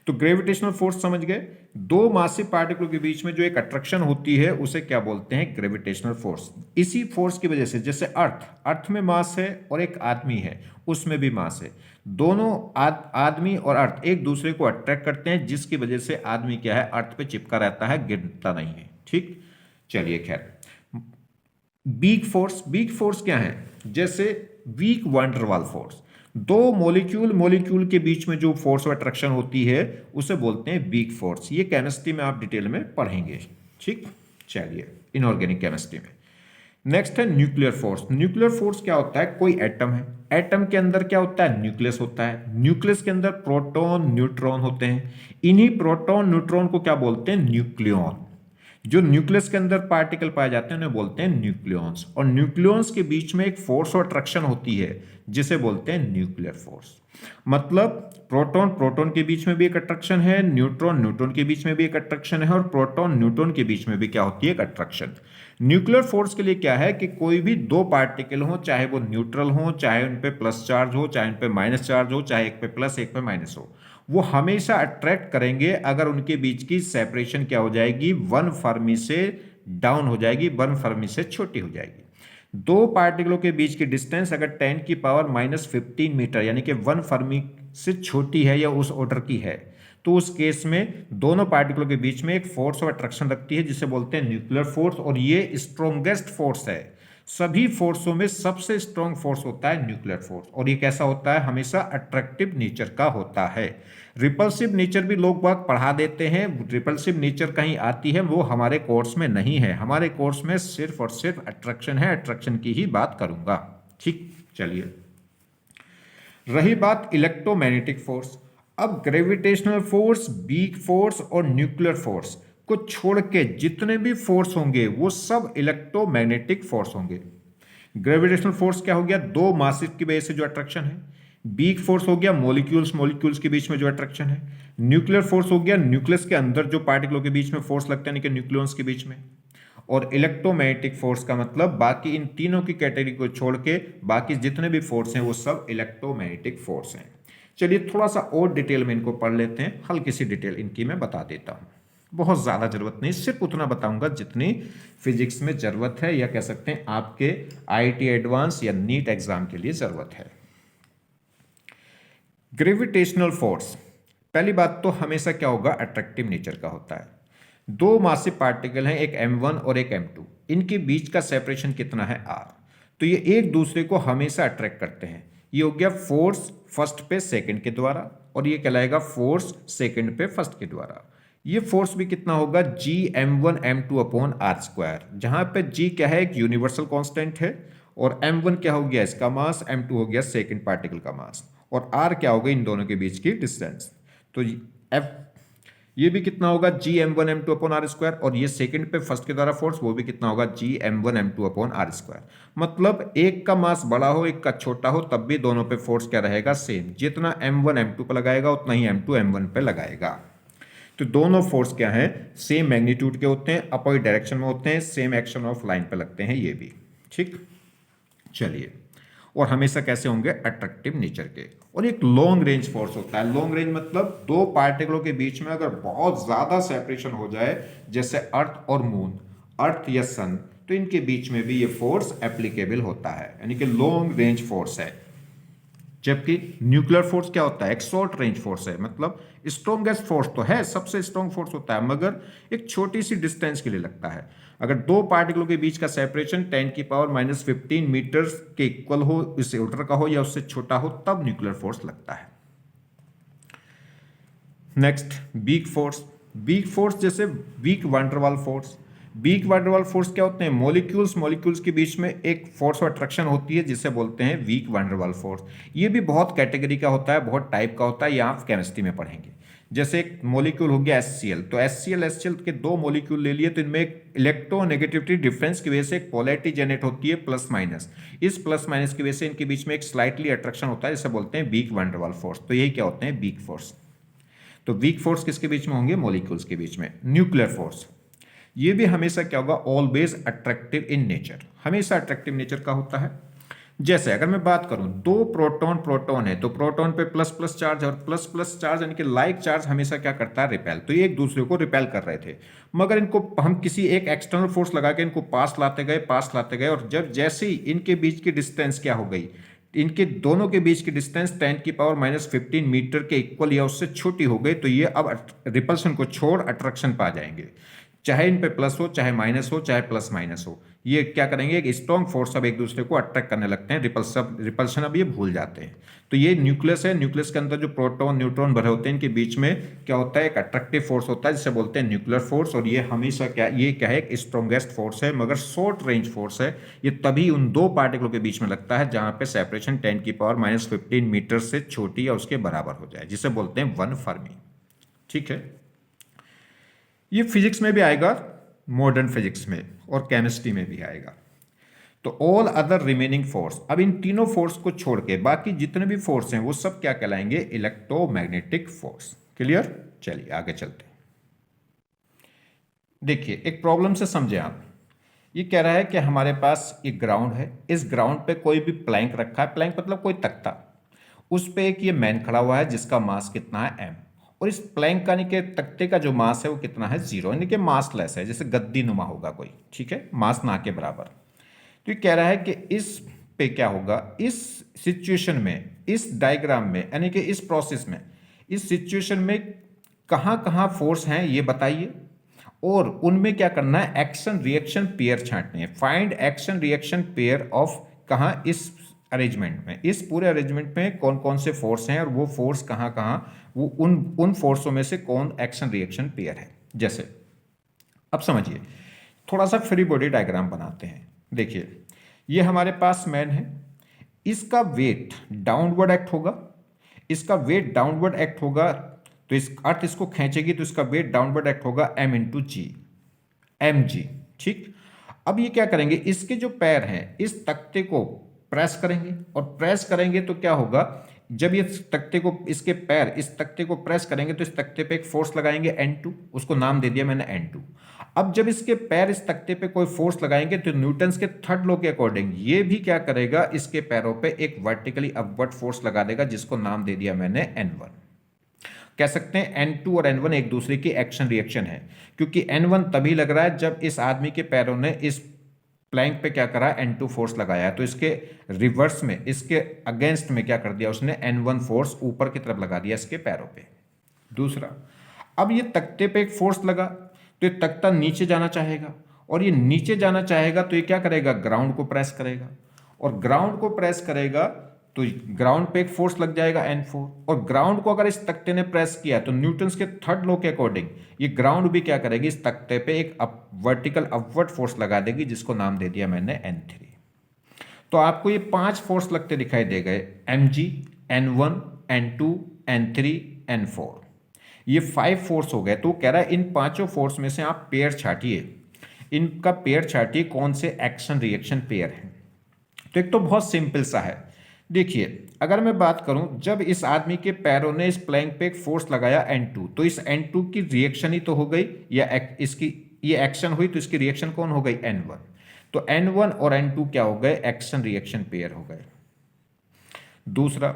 तो ग्रेविटेशनल फोर्स समझ गए, दो मासिव पार्टिकलों के बीच में जो एक अट्रैक्शन होती है उसे क्या बोलते हैं, ग्रेविटेशनल फोर्स। इसी फोर्स की वजह से, जैसे अर्थ में मास है और एक आदमी है, उसमें भी मास है, दोनों आदमी और अर्थ एक दूसरे को अट्रैक्ट करते हैं, जिसकी वजह से आदमी क्या है, अर्थ पे चिपका रहता है, गिरता नहीं है। ठीक, चलिए खैर, वीक फोर्स क्या है, जैसे वीक वंडरवाल फोर्स, दो मॉलिक्यूल के बीच में जो फोर्स ऑफ अट्रैक्शन होती है उसे बोलते हैं वीक फोर्स। ये केमिस्ट्री में आप डिटेल में पढ़ेंगे। ठीक, चलिए, इनऑर्गेनिक केमिस्ट्री में। नेक्स्ट है न्यूक्लियर फोर्स। न्यूक्लियर फोर्स क्या होता है, कोई एटम है, एटम के अंदर क्या होता है, न्यूक्लियस होता है, न्यूक्लियस के अंदर प्रोटॉन न्यूट्रॉन होते हैं, इन्हीं प्रोटॉन न्यूट्रॉन को क्या बोलते हैं, न्यूक्लियॉन। जो न्यूक्लियस के अंदर पार्टिकल पाए जाते हैं उन्हें बोलते हैं न्यूक्लियॉन्स, और न्यूक्लियॉन्स के बीच में एक फोर्स ऑफ अट्रैक्शन होती है जिसे बोलते हैं न्यूक्लियर फोर्स। मतलब प्रोटॉन प्रोटॉन के बीच में भी एक अट्रैक्शन है, न्यूट्रॉन न्यूट्रॉन के बीच में भी एक अट्रैक्शन है, और प्रोटॉन न्यूट्रॉन के बीच में भी क्या होती है, एक अट्रैक्शन। न्यूक्लियर फोर्स के लिए क्या है कि कोई भी दो पार्टिकल हो, चाहे वो न्यूट्रल हो, चाहे उन पे प्लस चार्ज हो, चाहे उन पे माइनस चार्ज हो, चाहे एक पे प्लस एक पे माइनस हो, वो हमेशा अट्रैक्ट करेंगे अगर उनके बीच की सेपरेशन क्या हो जाएगी, 1 फर्मी से डाउन हो जाएगी, 1 फर्मी से छोटी हो जाएगी। दो पार्टिकलों के बीच की डिस्टेंस अगर 10 की पावर -15 मीटर यानी कि 1 फर्मी से छोटी है या उस ऑर्डर की है, तो उस केस में दोनों पार्टिकलों के बीच में एक फोर्स ऑफ अट्रैक्शन रखती है जिसे बोलते हैं न्यूक्लियर फोर्स, और ये स्ट्रॉन्गेस्ट फोर्स है। सभी फोर्सों में सबसे स्ट्रॉन्ग फोर्स होता है न्यूक्लियर फोर्स, और ये कैसा होता है, हमेशा अट्रैक्टिव नेचर का होता है। रिपल्सिव नेचर भी लोग बाग पढ़ा देते हैं, रिपल्सिव नेचर कहीं आती है, वो हमारे कोर्स में नहीं है। हमारे कोर्स में सिर्फ और सिर्फ अट्रैक्शन है, अट्रैक्शन की ही बात करूंगा। ठीक, चलिए, रही बात इलेक्ट्रोमैग्नेटिक फोर्स। अब ग्रेविटेशनल फोर्स, वीक फोर्स और न्यूक्लियर फोर्स को छोड़ के जितने भी फोर्स होंगे वो सब इलेक्ट्रोमैग्नेटिक फोर्स होंगे। ग्रेविटेशनल फोर्स क्या हो गया, दो मासिव की वजह से जो अट्रैक्शन है, वीक फोर्स हो गया मॉलिक्यूल्स के बीच में जो अट्रैक्शन है, न्यूक्लियर फोर्स हो गया न्यूक्लियस के अंदर जो पार्टिकलों के बीच में फोर्स लगता है यानी कि न्यूक्लियॉन्स के बीच में, और इलेक्ट्रोमैग्नेटिक फोर्स का मतलब बाकी इन तीनों की कैटेगरी को छोड़ के बाकी जितने भी फोर्स हैं वो सब इलेक्ट्रोमैग्नेटिक फोर्स हैं। चलिए थोड़ा सा और डिटेल में इनको पढ़ लेते हैं, हल्की सी डिटेल इनकी मैं बता देता हूँ, बहुत ज़्यादा जरूरत नहीं, सिर्फ उतना बताऊंगा जितनी फिजिक्स में ज़रूरत है, या कह सकते हैं आपके IIT एडवांस या नीट एग्जाम के लिए ज़रूरत है। ग्रेविटेशनल फोर्स, पहली बात तो हमेशा क्या होगा, अट्रैक्टिव नेचर का होता है। दो मासिव पार्टिकल हैं, एक m1 और एक m2, इनके बीच का सेपरेशन कितना है r, तो ये एक दूसरे को हमेशा अट्रैक्ट करते हैं। ये हो गया फोर्स फर्स्ट पे सेकंड के द्वारा, और ये कहलाएगा फोर्स सेकंड पे फर्स्ट के द्वारा। ये फोर्स भी कितना होगा, जी m1 m2 upon are square, जहां पे जी क्या है, एक यूनिवर्सल कांस्टेंट है, और m1 क्या हो गया, इसका मास, m2 हो गया सेकंड पार्टिकल का मास, और r क्या होगा, इन दोनों के बीच की डिस्टेंस। तो F ये भी कितना होगा, जी m1 m2 upon are square, और ये सेकंड पे फर्स्ट के द्वारा फोर्स, वो भी कितना होगा, जी m1 m2 upon are square. मतलब एक का मास बड़ा हो एक का छोटा हो तब भी दोनों पे फोर्स क्या रहेगा, सेम। जितना m1 m2 पे लगाएगा उतना ही m2 m1 पे लगाएगा। तो दोनों फोर्स क्या है, सेम मैग्नीट्यूड के होते हैं, अपोजिट डायरेक्शन में होते हैं, सेम एक्शन ऑफ लाइन पे लगते हैं ये भी। ठीक, चलिए, और हमेशा कैसे होंगे, अट्रैक्टिव नेचर के। और एक लॉन्ग रेंज फोर्स होता है। लॉन्ग रेंज मतलब दो पार्टिकलों के बीच में अगर बहुत ज्यादा सेपरेशन हो जाए, जैसे अर्थ और मून, अर्थ या सन, तो इनके बीच में भी ये फोर्स एप्लीकेबल होता है, यानी कि लॉन्ग रेंज फोर्स है। जबकि न्यूक्लियर फोर्स क्या होता है, एक शॉर्ट रेंज फोर्स है, मतलब स्ट्रॉन्गेस्ट फोर्स तो है, सबसे स्ट्रॉन्ग फोर्स होता है, मगर एक छोटी सी डिस्टेंस के लिए लगता है। अगर दो पार्टिकलों के बीच का सेपरेशन 10⁻⁻15 मीटर के इक्वल हो, इससे उल्टा का हो या उससे छोटा हो, तब न्यूक्लियर फोर्स लगता है। Next, weak force. Weak force जैसे वीक वैन-डर-वाल फोर्स। वीक वैन-डर-वाल फोर्स क्या होते हैं, मॉलिक्यूल्स के बीच में एक फोर्स ऑफ अट्रैक्शन होती है जिसे बोलते हैं वीक वैन-डर-वाल फोर्स। ये भी बहुत कैटेगरी का होता है, बहुत टाइप का होता है, ये आप केमिस्ट्री में पढ़ेंगे। जैसे एक मॉलिक्यूल हो गया HCl, तो HCl के दो मॉलिक्यूल ले लिए, तो इनमें एक इलेक्ट्रोनेगेटिविटी डिफरेंस की वजह से एक पोलैरिटी जनरेट होती है प्लस माइनस। इस प्लस माइनस की वजह से इनके बीच में एक स्लाइटली अट्रैक्शन होता है जिसे बोलते हैं वीक वैन-डर-वाल फोर्स। तो यही क्या होते हैं, वीक फोर्स। तो वीक फोर्स किसके बीच में होंगे, मॉलिक्यूल्स के बीच में। न्यूक्लियर फोर्स, ये भी हमेशा क्या होगा, ऑलवेज अट्रैक्टिव इन नेचर, हमेशा अट्रैक्टिव नेचर का होता है। जैसे अगर मैं बात करूं, दो प्रोटॉन प्रोटॉन है, तो प्रोटॉन पे प्लस प्लस चार्ज, और प्लस प्लस चार्ज यानी कि लाइक चार्ज हमेशा क्या करता है, रिपेल। तो ये एक दूसरे को रिपेल कर रहे थे, मगर इनको हम किसी एक एक्सटर्नल फोर्स लगा के इनको पास लाते गए, और जब जैसे ही इनके बीच की डिस्टेंस क्या हो गई, इनके दोनों के बीच की डिस्टेंस 10⁻⁻15 मीटर के इक्वल या उससे छोटी हो गई, तो ये अब रिपल्शन को छोड़ अट्रैक्शन पा जाएंगे। चाहे इन पे प्लस हो, चाहे माइनस हो, चाहे प्लस माइनस हो, ये क्या करेंगे, एक स्ट्रॉन्ग फोर्स अब एक दूसरे को अट्रैक्ट करने लगते हैं। रिपल्शन अब ये भूल जाते हैं। तो ये न्यूक्लियस है, न्यूक्लियस के अंदर जो प्रोटॉन न्यूट्रॉन भरे होते हैं, इनके बीच में क्या होता है, एक अट्रैक्टिव फोर्स होता है जिसे बोलते हैं न्यूक्लियर फोर्स। और ये हमेशा क्या है, एक स्ट्रॉन्गेस्ट फोर्स है, मगर शॉर्ट रेंज फोर्स है। ये तभी उन दो पार्टिकलों के बीच में लगता है जहां पे सेपरेशन 10⁻⁻15 मीटर से छोटी या उसके बराबर हो जाए, जिसे बोलते हैं 1 फर्मी। ठीक है, ये फिजिक्स में भी आएगा, मॉडर्न फिजिक्स में, और केमिस्ट्री में भी आएगा। तो ऑल अदर रिमेनिंग फोर्स, अब इन तीनों फोर्स को छोड़ के बाकी जितने भी फोर्स हैं वो सब क्या कहलाएंगे, इलेक्ट्रोमैग्नेटिक फोर्स। क्लियर, चलिए आगे चलते हैं। देखिए, एक प्रॉब्लम से समझे आप। ये कह रहा है कि हमारे पास एक ग्राउंड है, इस ग्राउंड पे कोई भी प्लैंक रखा है, प्लैंक मतलब कोई तख्ता, उस पे एक ये मैन खड़ा हुआ है जिसका मास कितना है m, और इस प्लैंक का यानी कि तख्ते का जो मास है वो कितना है 0, यानी कि मासलेस है, जैसे गद्दी नुमा होगा कोई। ठीक है, मास ना के बराबर। तो ये कह रहा है कि इस पे क्या होगा, इस सिचुएशन में, इस डायग्राम में, यानी कि इस प्रोसेस में, इस सिचुएशन में कहाँ कहाँ फोर्स हैं ये बताइए, और उनमें क्या करना है, एक्शन रिएक्शन पेयर छांटने हैं। Find action reaction pair of, कहाँ, इस अरेंजमेंट में, इस पूरे अरेंजमेंट में कौन कौन से फोर्स हैं, और वो फोर्स कहाँ कहाँ, वो उन फोर्सों में से कौन एक्शन रिएक्शन पेयर है। जैसे अब समझिए, थोड़ा सा फ्री बॉडी डायग्राम बनाते हैं। देखिए, ये हमारे पास मैन है, इसका वेट डाउनवर्ड एक्ट होगा, इसका वेट डाउनवर्ड एक्ट होगा, तो इस अर्थ इसको खींचेगी तो इसका वेट डाउनवर्ड एक्ट होगा m/g, mg। ठीक, अब ये क्या करेंगे, इसके जो पैर हैं इस तख्ते को प्रेस करेंगे, और प्रेस करेंगे तो क्या होगा, जब ये तख्ते को, इसके पैर इस तख्ते को प्रेस करेंगे तो इस तख्ते पे एक फोर्स लगाएंगे N2, उसको नाम दे दिया मैंने N2। अब जब इसके पैर इस तख्ते पे कोई फोर्स लगाएंगे तो न्यूटन्स के थर्ड लॉ के अकॉर्डिंग ये भी क्या करेगा, इसके पैरों पे एक वर्टिकली अपवर्ड फोर्स लगा देगा, जिसको नाम दे दिया मैंने N1। कह सकते हैं N2 और N1 एक दूसरे की एक्शन रिएक्शन है, क्योंकि N1 तभी लग रहा है जब इस आदमी के पैरों ने इस प्लैंक पे क्या करा, N2 फोर्स लगाया, तो इसके रिवर्स में, इसके अगेंस्ट में क्या कर दिया उसने, N1 फोर्स ऊपर की तरफ लगा दिया इसके पैरों पे। दूसरा, अब ये तख्ते पे एक फोर्स लगा, तो ये तख्ता नीचे जाना चाहेगा, और ये नीचे जाना चाहेगा तो ये क्या करेगा, ग्राउंड को प्रेस करेगा, और ग्राउंड को प्रेस करेगा तो ग्राउंड पे एक फोर्स लग जाएगा N4, और ग्राउंड को अगर इस तख्ते ने प्रेस किया तो न्यूटन्स के थर्ड लॉ के अकॉर्डिंग ये ग्राउंड भी क्या करेगी, इस तख्ते पे एक वर्टिकल अपवर्ड फोर्स लगा देगी, जिसको नाम दे दिया मैंने N3। तो आपको ये 5 फोर्स लगते दिखाई दे गए, mg, N1, N2, N3, N4। ये 5 फोर्स हो गए। तो कह रहा है इन पांचों फोर्स में से आप पेयर छाटिए, इनका पेयर छाटिए कौन से एक्शन रिएक्शन पेयर हैं। तो एक तो बहुत सिंपल सा है, देखिए अगर मैं बात करूं, जब इस आदमी के पैरों ने इस प्लैंक पे एक फोर्स लगाया N2, तो इस N2 की रिएक्शन ही तो हो गई, या इसकी ये एक्शन हुई तो इसकी रिएक्शन कौन हो गई, N1। तो N1 और N2 क्या हो गए, एक्शन रिएक्शन पेयर हो गए। दूसरा,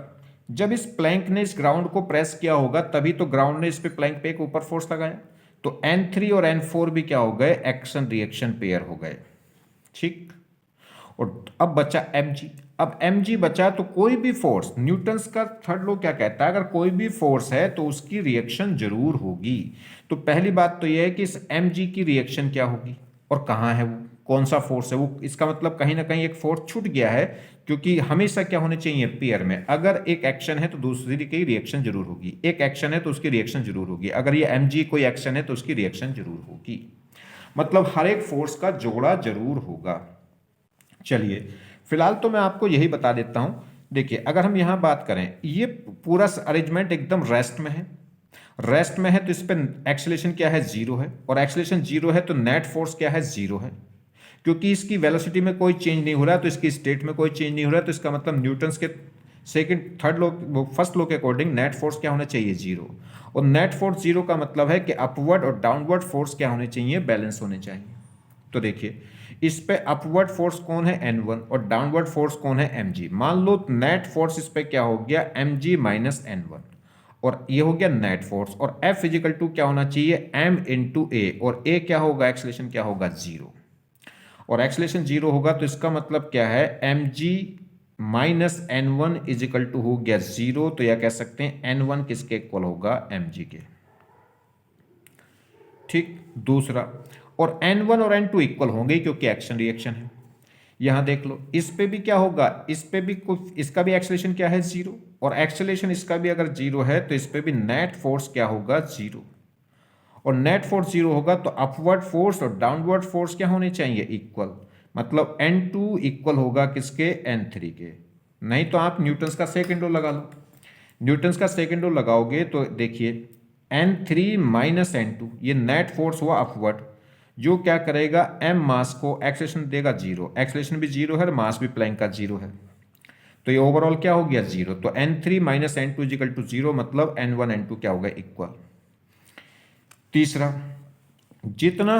जब इस प्लैंक ने इस ग्राउंड को प्रेस किया होगा तभी तो ग्राउंड ने इस पे प्लैंक पे एक ऊपर फोर्स लगाया, तो N3 और N4 भी क्या हो गए, एक्शन रिएक्शन पेयर हो गए। ठीक, और अब बचा mg। अब mg बचा, तो कोई भी फोर्स, न्यूटन्स का थर्ड लॉ क्या कहता है, अगर कोई भी फोर्स है तो उसकी रिएक्शन जरूर होगी। तो पहली बात तो यह है कि इस mg की रिएक्शन क्या होगी और कहाँ है वो, कौन सा फोर्स है वो, इसका मतलब कहीं ना कहीं एक फोर्स छूट गया है, क्योंकि हमेशा क्या होने चाहिए पेयर में, अगर एक एक्शन है तो दूसरी की रिएक्शन जरूर होगी, एक एक्शन है तो उसकी रिएक्शन जरूर होगी, अगर ये mg कोई एक्शन है तो उसकी रिएक्शन जरूर होगी, मतलब हर एक फोर्स का जोड़ा जरूर होगा। चलिए फिलहाल तो मैं आपको यही बता देता हूं। देखिए अगर हम यहां बात करें, ये पूरा अरेंजमेंट एकदम रेस्ट में है, रेस्ट में है तो इस पर एक्सेलेरेशन क्या है, जीरो है, और एक्सेलेरेशन जीरो है तो नेट फोर्स क्या है, जीरो है, क्योंकि इसकी वेलोसिटी में कोई चेंज नहीं हो रहा है तो इसकी स्टेट में कोई चेंज नहीं हो रहा है, तो इसका मतलब न्यूटन्स के थर्ड लॉ, फर्स्ट लॉ के अकॉर्डिंग नेट फोर्स क्या होना चाहिए, जीरो। और नेट फोर्स जीरो का मतलब है कि अपवर्ड और डाउनवर्ड फोर्स क्या होने चाहिए, बैलेंस होने चाहिए। तो देखिए इस पे अपवर्ड फोर्स कौन है, N1, और डाउनवर्ड फोर्स कौन है, mg। मान लो नेट फोर्स इस पे क्या हो गया, mg माइनस N1, और ये हो गया नेट फोर्स, और F फिजिकल टू क्या होना चाहिए, m इंटू ए, और a क्या होगा, एक्सेलेरेशन क्या होगा, जीरो, और एक्सेलेरेशन जीरो होगा तो इसका मतलब क्या है, mg minus N1 is equal to हो गया जीरो, तो यह कह सकते हैं N1 किसके इक्वल होगा, mg के। ठीक, दूसरा, और N1 और N2 इक्वल होंगे क्योंकि एक्शन रिएक्शन है। यहां देख लो इस पे भी क्या होगा, इस पे भी कुछ, इसका भी एक्सेलेरेशन क्या है, जीरो, और एक्सेलेरेशन इसका भी अगर जीरो है तो इस पे भी नेट फोर्स क्या होगा, जीरो, और नेट फोर्स जीरो होगा तो अपवर्ड फोर्स और डाउनवर्ड फोर्स क्या होने चाहिए, इक्वल, मतलब N2 इक्वल होगा किसके, N3 के। नहीं तो आप न्यूटन्स का सेकंड लॉ लगा लो, न्यूटन्स का सेकंड लॉ लगाओगे तो देखिए N3 माइनस N2, ये नेट फोर्स हुआ अपवर्ड, जो क्या करेगा, m मास को एक्सेलेरेशन देगा जीरो, एक्सेलेरेशन भी जीरो है और मास भी प्लैंक का जीरो है, तो ये ओवरऑल क्या हो गया, जीरो। तो N3 minus N2 is equal to zero, मतलब N1 N2 क्या होगा, इक्वल। तीसरा, जितना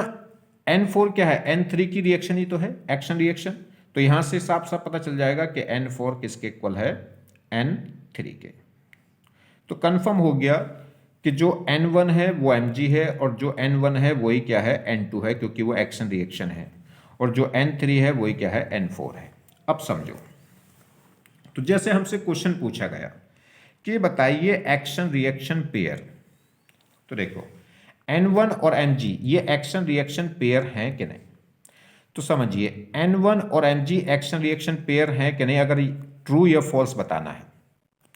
N4 क्या है, N3 की रिएक्शन ही तो है, एक्शन रिएक्शन, तो यहां से साफ साफ पता चल जाएगा कि N4 किसके इक्वल है, N3 के। तो कंफर्म हो गया कि जो N1 है वो mg है, और जो N1 है वही क्या है, N2 है, क्योंकि वो एक्शन रिएक्शन है, और जो N3 है वही क्या है, N4 है। अब समझो, तो जैसे हमसे क्वेश्चन पूछा गया कि बताइए एक्शन रिएक्शन पेयर, तो देखो N1 और mg ये एक्शन रिएक्शन पेयर हैं कि नहीं, तो समझिए N1 और mg एक्शन रिएक्शन पेयर हैं कि नहीं, अगर ट्रू या फॉल्स बताना है।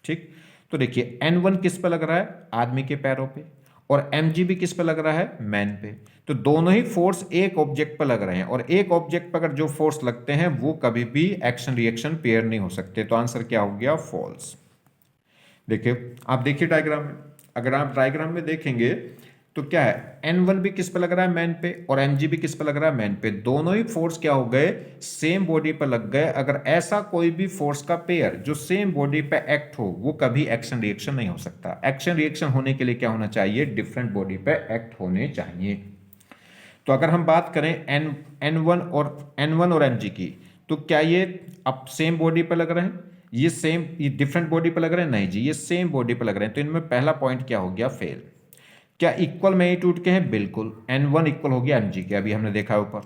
ठीक, तो देखिए N1 किस पे लग रहा है, आदमी के पैरों पे, और mg भी किस पे लग रहा है, मैन पे, तो दोनों ही फोर्स एक ऑब्जेक्ट पर लग रहे हैं, और एक ऑब्जेक्ट पर अगर जो फोर्स लगते हैं वो कभी भी एक्शन रिएक्शन पेयर नहीं हो सकते, तो आंसर क्या हो गया, फॉल्स। देखिए आप देखिए डायग्राम में, अगर आप डायग्राम में देखेंगे तो क्या है, N1 भी किस पे लग रहा है, मैन पे, और mg भी किस पे लग रहा है, मैन पे, दोनों ही फोर्स क्या हो गए, सेम बॉडी पर लग गए। अगर ऐसा कोई भी फोर्स का पेयर जो सेम बॉडी पे एक्ट हो वो कभी एक्शन रिएक्शन नहीं हो सकता। एक्शन रिएक्शन होने के लिए क्या होना चाहिए, डिफरेंट बॉडी पे एक्ट होने चाहिए। तो अगर हम बात करें N1 और mg की, तो क्या ये अब सेम बॉडी पर लग रहे हैं, ये डिफरेंट बॉडी पर लग रहे हैं, नहीं जी, ये सेम बॉडी पर लग रहे हैं, तो इनमें पहला पॉइंट क्या हो गया, फेल। क्या इक्वल मैग्नीट्यूड के हैं, बिल्कुल, N1 इक्वल हो गया mg के, अभी हमने देखा ऊपर।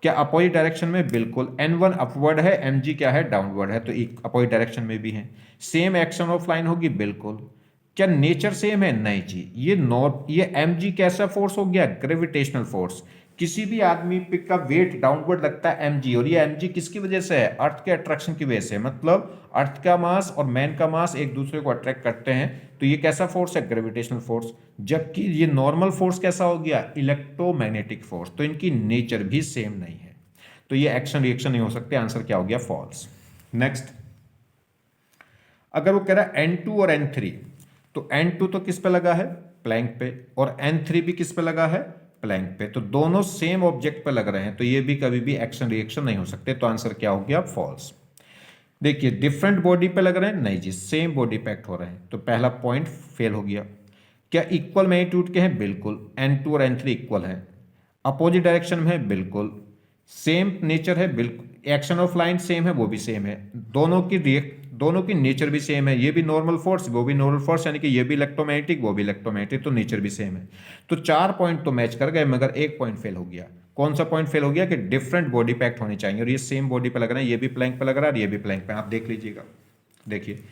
क्या अपोजिट डायरेक्शन में? बिल्कुल। N1 अपवर्ड है, mg क्या है? डाउनवर्ड है, तो अपोजिट डायरेक्शन में भी है। सेम एक्शन ऑफ लाइन होगी? बिल्कुल। क्या नेचर सेम है? नहीं जी। ये mg कैसा फोर्स हो गया? Gravitational force. किसी भी आदमी पे का वेट डाउनवर्ड लगता है mg, और ये mg किसकी वजह से है? अर्थ के अट्रैक्शन की वजह से। मतलब अर्थ का मास और मैन का मास एक दूसरे को अट्रैक्ट करते हैं, तो ये कैसा फोर्स है? Gravitational force. जबकि ये नॉर्मल फोर्स कैसा हो गया? Electromagnetic force. तो इनकी नेचर भी सेम नहीं है, तो ये एक्शन रिएक्शन नहीं हो सकते। आंसर क्या हो गया? फॉल्स। नेक्स्ट, अगर वो कह रहा है N2 और N3, तो N2 तो किस पे लगा है? प्लैंक पे। और N3 भी किस पे लगा है? प्लैंक पे। तो दोनों सेम ऑब्जेक्ट पे लग रहे हैं, तो ये भी कभी भी एक्शन रिएक्शन नहीं हो सकते। तो आंसर क्या हो गया? फॉल्स। देखिए, डिफरेंट बॉडी पे लग रहे हैं? नहीं जी, सेम बॉडी पे एक्ट हो रहे हैं, तो पहला पॉइंट फेल हो गया। क्या इक्वल मैग्नीट्यूड के हैं? बिल्कुल। N2 और N3 इक्वल है। अपोजिट डायरेक्शन में है? बिल्कुल। सेम नेचर है? बिल्कुल। एक्शन ऑफ लाइन सेम है? वो भी सेम है। दोनों की नेचर भी सेम है। ये भी नॉर्मल फोर्स, वो भी नॉर्मल फोर्स, यानी कि ये भी इलेक्ट्रोमैग्नेटिक, वो भी इलेक्ट्रोमैग्नेटिक, तो नेचर भी सेम है। तो 4 पॉइंट तो मैच कर गए, मगर एक पॉइंट फेल हो गया। कौन सा पॉइंट फेल हो गया? कि डिफरेंट बॉडी पे एक्ट होनी चाहिए, और ये सेम बॉडी पे लग रहा है। ये भी प्लैंक पे लग रहा है और ये भी प्लैंक पे। आप देख लीजिएगा, देखिए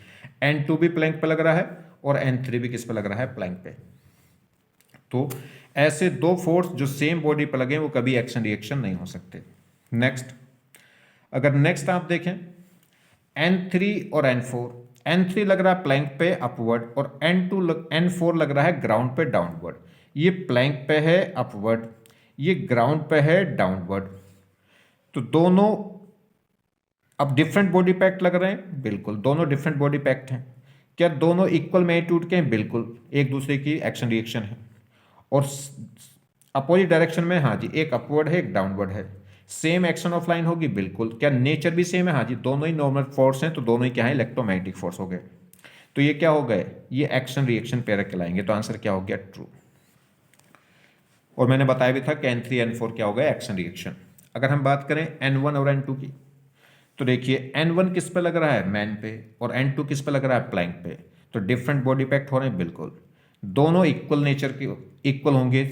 N2 भी प्लैंक पे लग रहा है और N3 भी किस पे लग रहा है? प्लैंक पे। तो ऐसे दो फोर्स जो सेम बॉडी पे लगे, वो कभी एक्शन रिएक्शन नहीं हो सकते। नेक्स्ट, अगर नेक्स्ट आप देखें N3 और N4, N3 लग रहा है प्लैंक पे अपवर्ड, और N4 लग रहा है ग्राउंड पे डाउनवर्ड। ये प्लैंक पे है अपवर्ड, ये ग्राउंड पे है डाउनवर्ड। तो दोनों अब डिफरेंट बॉडी पैक्ट लग रहे हैं? बिल्कुल, दोनों डिफरेंट बॉडी पैक्ट हैं। क्या दोनों इक्वल मैग्नीट्यूड के हैं? बिल्कुल, एक दूसरे की एक्शन रिएक्शन है। और अपोजिट डायरेक्शन में? हाँ जी, एक अपवर्ड है, एक डाउनवर्ड है। सेम एक्शन ऑफ लाइन होगी? बिल्कुल। क्या नेचर भी सेम है? हाँ जी, दोनों ही नॉर्मल फोर्स हैं, तो दोनों ही क्या है? इलेक्ट्रोमैग्नेटिक फोर्स हो गए। तो ये क्या हो गए? ये एक्शन रिएक्शन पेयर कहलाएंगे। तो आंसर क्या हो गया? ट्रू। और मैंने बताया भी था कि N3 N4 क्या हो गया? Action reaction. अगर हम बात करें N1 और N2 की, तो देखिए N1 किस पे लग रहा है? मैन पे। और N2 किस पे लग रहा है? प्लैंक पे। तो डिफरेंट बॉडी पे एक्ट हो रहे हैं? बिल्कुल। दोनों इक्वल नेचर के इक्वल होंगे।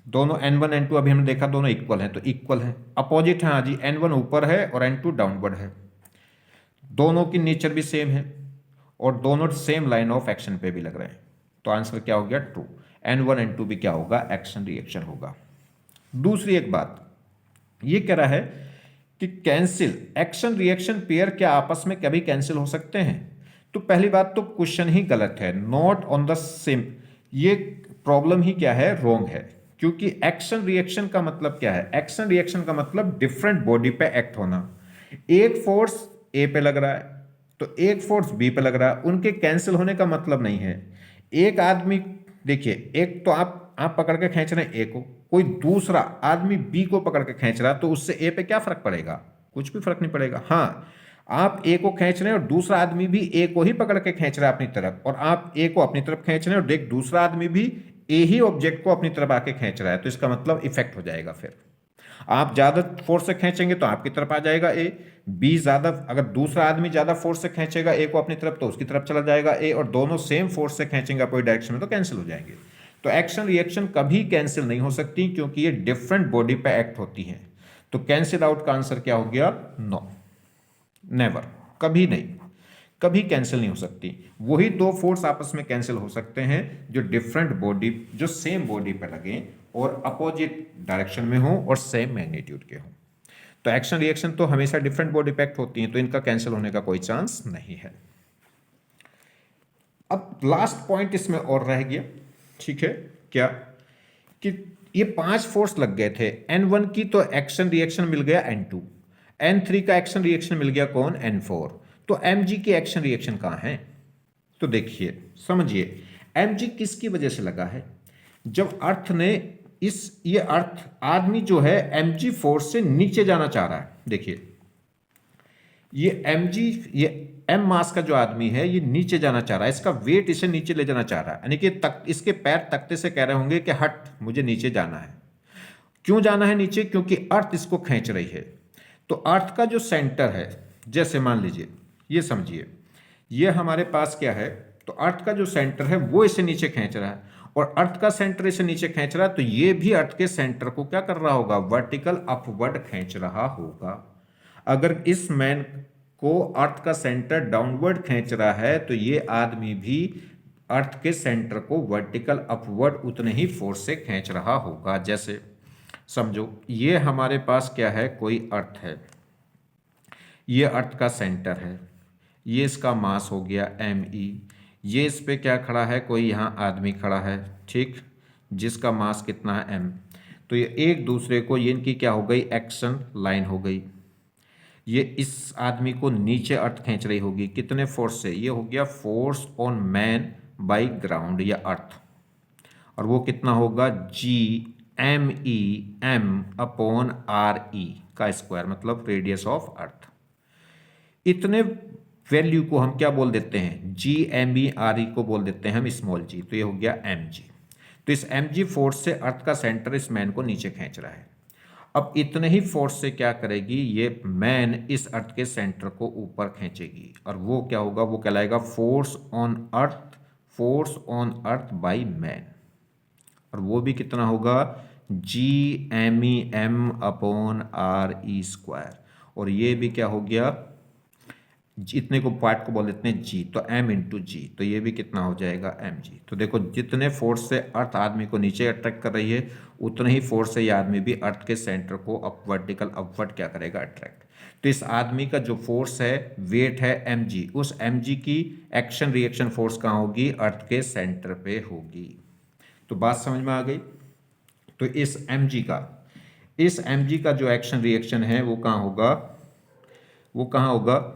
दोनों N1 N2 अभी हमने देखा दोनों इक्वल हैं, तो इक्वल है। अपोजिट है? हाँ जी, N1 ऊपर है और N2 डाउनवर्ड है। दोनों की नेचर भी सेम है और दोनों सेम लाइन ऑफ एक्शन पे भी लग रहे हैं। तो आंसर क्या हो गया? ट्रू। N1 N2 भी क्या होगा? एक्शन रिएक्शन होगा। दूसरी एक बात ये कह रहा है कि कैंसिल एक्शन रिएक्शन पेयर क्या आपस में कभी कैंसिल हो सकते हैं? तो पहली बात तो क्वेश्चन ही गलत है, नॉट ऑन द सेम। ये प्रॉब्लम ही क्या है? रॉन्ग है। क्योंकि एक्शन रिएक्शन का मतलब क्या है? एक्शन रिएक्शन का मतलब डिफरेंट बॉडी पे एक्ट होना। एक फोर्स ए पे लग रहा है तो एक फोर्स बी पे लग रहा है, उनके कैंसिल होने का मतलब नहीं है। एक आदमी, देखिए, एक तो आप पकड़ के खींच रहे हैं ए को, कोई दूसरा आदमी बी को पकड़ के खींच रहा, तो उससे ए पे क्या फर्क पड़ेगा? कुछ भी फर्क नहीं पड़ेगा। हाँ, आप ए को खींच रहे हैं और दूसरा आदमी भी ए को ही पकड़ के खींच रहा है अपनी तरफ, और आप ए को अपनी तरफ खींच रहे हैं और देख दूसरा आदमी भी ए ही ऑब्जेक्ट को अपनी तरफ आके खींच रहा है, तो इसका मतलब इफेक्ट हो जाएगा। फिर आप ज्यादा फोर्स से खींचेंगे तो आपकी तरफ आ जाएगा ए, बी ज्यादा, अगर दूसरा आदमी ज्यादा फोर्स से खींचेगा ए को अपनी तरफ तो उसकी तरफ चला जाएगा ए, और दोनों सेम फोर्स से खींचेंगे अपोजिट डायरेक्शन में तो कैंसिल हो जाएंगे। तो एक्शन रिएक्शन कभी कैंसिल नहीं हो सकती क्योंकि ये डिफरेंट बॉडी पे एक्ट होती हैं। तो कैंसिल आउट का आंसर क्या हो गया? नो, नेवर, कभी नहीं, कभी कैंसिल नहीं हो सकती। वही दो फोर्स आपस में कैंसिल हो सकते हैं जो डिफरेंट बॉडी, जो सेम बॉडी पे लगे और अपोजिट डायरेक्शन में हो और सेम मैग्नीट्यूड के हो। तो एक्शन रिएक्शन तो हमेशा डिफरेंट बॉडी पे एक्ट होती हैं, तो इनका कैंसिल होने का कोई चांस नहीं है। अब लास्ट पॉइंट इसमें और रह गया, ठीक है, क्या कि ये 5 फोर्स लग गए थे। N1 की तो एक्शन रिएक्शन मिल गया N2, N3 का एक्शन रिएक्शन मिल गया कौन? N4। तो mg की एक्शन रिएक्शन कहाँ है? तो देखिए, समझिए, mg किसकी वजह से लगा है? जब अर्थ ने ये अर्थ आदमी जो है mg फोर्स से नीचे जाना चाह रहा है। देखिए, ये mg, ये m मास का जो आदमी है ये नीचे जाना चाह रहा है, इसका वेट इसे नीचे ले जाना चाह रहा है, यानी कि इसके पैर तख्ते से कह रहे होंगे कि हट, मुझे नीचे जाना है। क्यों जाना है नीचे? क्योंकि अर्थ इसको खींच रही है। तो अर्थ का जो सेंटर है, जैसे मान लीजिए, ये समझिए, ये हमारे पास क्या है, तो अर्थ का जो सेंटर है वो इसे नीचे खींच रहा है, और अर्थ का सेंटर इसे नीचे खींच रहा है, तो ये भी अर्थ के सेंटर को क्या कर रहा होगा, वर्टिकल अपवर्ड खींच रहा होगा। अगर इस मैन को अर्थ का सेंटर डाउनवर्ड खींच रहा है तो ये आदमी भी अर्थ के सेंटर को वर्टिकल अपवर्ड उतने ही फोर्स से खींच रहा होगा। जैसे समझो ये हमारे पास क्या है, कोई अर्थ है, ये अर्थ का सेंटर है, ये इसका मास हो गया me, ये इस पे क्या खड़ा है, कोई यहाँ आदमी खड़ा है, ठीक, जिसका मास कितना है m। तो ये एक दूसरे को, ये इनकी क्या हो गई, एक्शन लाइन हो गई। ये इस आदमी को नीचे अर्थ खींच रही होगी, कितने फोर्स से, ये हो गया force on man by ground या अर्थ, और वो कितना होगा, GME/m/RE का स्क्वायर, मतलब रेडियस ऑफ अर्थ। इतने वैल्यू को हम क्या बोल देते हैं, GME/RE को बोल देते हैं हम स्मॉल g, तो ये हो गया mg। तो इस mg फोर्स से अर्थ का सेंटर इस मैन को नीचे खींच रहा है। अब इतने ही फोर्स से क्या करेगी, ये मैन इस अर्थ के सेंटर को ऊपर खींचेगी, और वो क्या होगा, वो कहलाएगा force on earth, force on earth by man, और वो भी कितना होगा, GME/m/RE², और ये भी क्या हो गया, इतने को पार्ट को बोल देते हैं g, तो m/g, तो ये भी कितना हो जाएगा mg। तो देखो जितने फोर्स से अर्थ आदमी को नीचे अट्रैक्ट कर रही है, उतने ही फोर्स से ये आदमी भी अर्थ के सेंटर को अप वर्टिकल अपवर्ड क्या करेगा, अट्रैक्ट। तो इस आदमी का जो फोर्स है, वेट है mg, उस mg की एक्शन रिएक्शन फोर्स कहाँ होगी, अर्थ के सेंटर पे होगी। तो बात समझ में आ गई। तो इस mg का जो एक्शन रिएक्शन है वो कहाँ होगा, वो कहाँ होगा,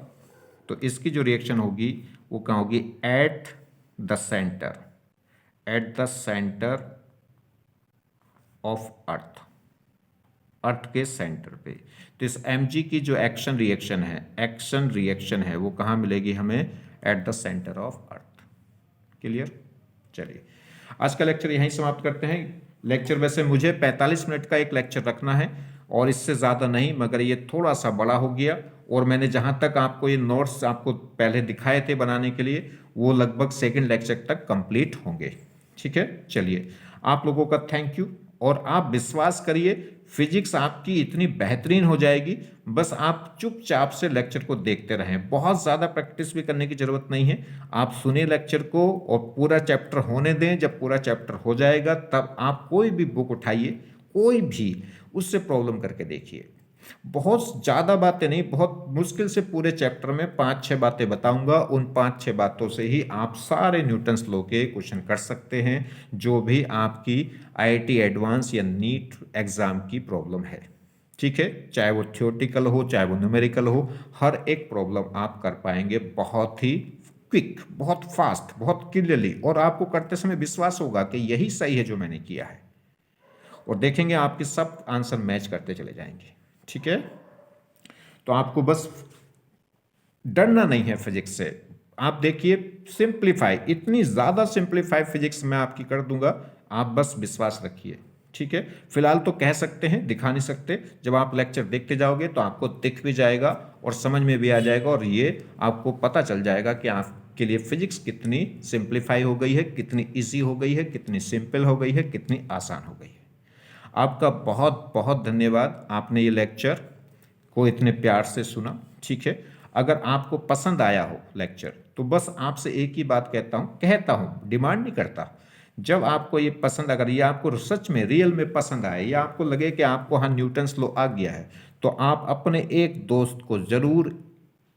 तो इसकी जो रिएक्शन होगी वो कहाँ होगी, at the centre of earth, earth के सेंटर पे। तो इस mg की जो एक्शन रिएक्शन है वो कहाँ मिलेगी हमें, eight the centre of earth. Clear. चलिए आज का लेक्चर यहीं समाप्त करते हैं। लेक्चर वैसे मुझे 45 मिनट का एक लेक्चर रखना है और इससे ज़्यादा नहीं, मगर ये थोड़ा सा बड़ा हो गया, और मैंने जहाँ तक आपको ये नोट्स आपको पहले दिखाए थे बनाने के लिए, वो लगभग सेकंड लेक्चर तक कंप्लीट होंगे। ठीक है, चलिए आप लोगों का थैंक यू, और आप विश्वास करिए फिजिक्स आपकी इतनी बेहतरीन हो जाएगी, बस आप चुपचाप से लेक्चर को देखते रहें। बहुत ज़्यादा प्रैक्टिस भी करने की ज़रूरत नहीं है, आप सुनिए लेक्चर को और पूरा चैप्टर होने दें। जब पूरा चैप्टर हो जाएगा तब आप कोई भी बुक उठाइए, कोई भी, उससे प्रॉब्लम करके देखिए। बहुत ज़्यादा बातें नहीं, बहुत मुश्किल से पूरे चैप्टर में 5-6 बातें बताऊंगा। उन 5-6 बातों से ही आप सारे न्यूटन्स लॉ के क्वेश्चन कर सकते हैं, जो भी आपकी IIT एडवांस या नीट एग्जाम की प्रॉब्लम है। ठीक है, चाहे वो थ्योरेटिकल हो, चाहे वो न्यूमेरिकल हो, हर एक प्रॉब्लम आप कर पाएंगे बहुत ही क्विक, बहुत फास्ट, बहुत क्लियरली, और आपको करते समय विश्वास होगा कि यही सही है जो मैंने किया है, और देखेंगे आपके सब आंसर मैच करते चले जाएंगे। ठीक है, तो आपको बस डरना नहीं है फिजिक्स से। आप देखिए सिंप्लीफाई, इतनी ज़्यादा सिंप्लीफाई फिजिक्स मैं आपकी कर दूंगा, आप बस विश्वास रखिए। ठीक है, फिलहाल तो कह सकते हैं, दिखा नहीं सकते। जब आप लेक्चर देखते जाओगे तो आपको दिख भी जाएगा और समझ में भी आ जाएगा, और ये आपको पता चल जाएगा कि आपके लिए फिजिक्स कितनी सिंप्लीफाई हो गई है, कितनी ईजी हो गई है, कितनी सिंपल हो गई है, कितनी आसान हो गई है। आपका बहुत बहुत धन्यवाद, आपने ये लेक्चर को इतने प्यार से सुना। ठीक है, अगर आपको पसंद आया हो लेक्चर, तो बस आपसे एक ही बात कहता हूँ, डिमांड नहीं करता। जब आपको ये पसंद, अगर ये आपको सच में रियल में पसंद आए, या आपको लगे कि आपको हाँ न्यूटन्स लॉ आ गया है, तो आप अपने एक दोस्त को ज़रूर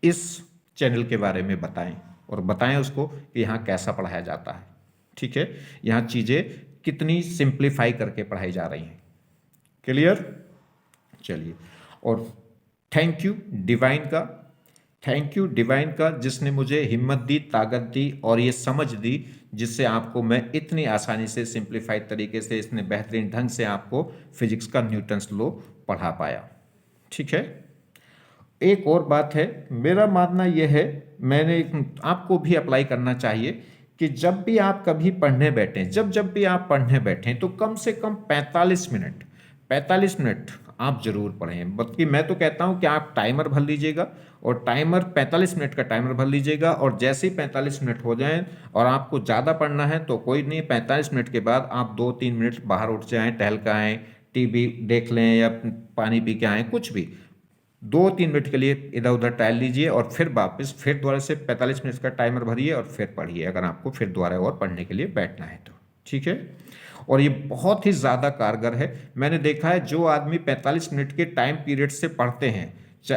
इस चैनल के बारे में बताएं, और बताएं उसको कि यहाँ कैसा पढ़ाया जाता है। ठीक है, यहाँ चीज़ें कितनी सिंप्लीफाई करके पढ़ाई जा रही हैं। क्लियर। चलिए, और थैंक यू डिवाइन का, जिसने मुझे हिम्मत दी, ताकत दी और ये समझ दी, जिससे आपको मैं इतनी आसानी से सिंप्लीफाइड तरीके से, इतने बेहतरीन ढंग से आपको फिजिक्स का न्यूटन्स लॉ पढ़ा पाया। ठीक है, एक और बात है, मेरा मानना यह है, मैंने आपको भी अप्लाई करना चाहिए कि जब भी आप कभी पढ़ने बैठें, जब भी आप पढ़ने बैठें, तो कम से कम 45 मिनट आप ज़रूर पढ़ें। बल्कि मैं तो कहता हूँ कि आप टाइमर भर लीजिएगा और टाइमर 45 मिनट का टाइमर भर लीजिएगा, और जैसे ही 45 मिनट हो जाएं और आपको ज़्यादा पढ़ना है तो कोई नहीं, 45 मिनट के बाद आप 2-3 मिनट बाहर उठ जाएं, टहल कर आएँ, टीवी देख लें या पानी पी के आएँ, कुछ भी 2-3 मिनट के लिए इधर उधर टहल लीजिए और फिर वापस फिर दोबारा से 45 मिनट का टाइमर भरिए और फिर पढ़िए, अगर आपको फिर दोबारा और पढ़ने के लिए बैठना है तो। ठीक है, और ये बहुत ही ज़्यादा कारगर है। मैंने देखा है जो आदमी 45 मिनट के टाइम पीरियड से पढ़ते हैं,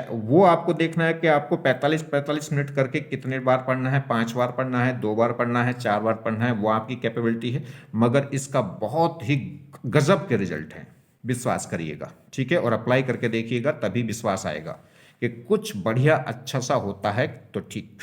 वो आपको देखना है कि आपको 45-45 मिनट करके कितने बार पढ़ना है, 5 बार पढ़ना है, 2 बार पढ़ना है, 4 बार पढ़ना है, वो आपकी कैपेबिलिटी है। मगर इसका बहुत ही गजब के रिजल्ट हैं, विश्वास करिएगा। ठीक है, और अप्लाई करके देखिएगा, तभी विश्वास आएगा कि कुछ बढ़िया अच्छा सा होता है तो ठीक।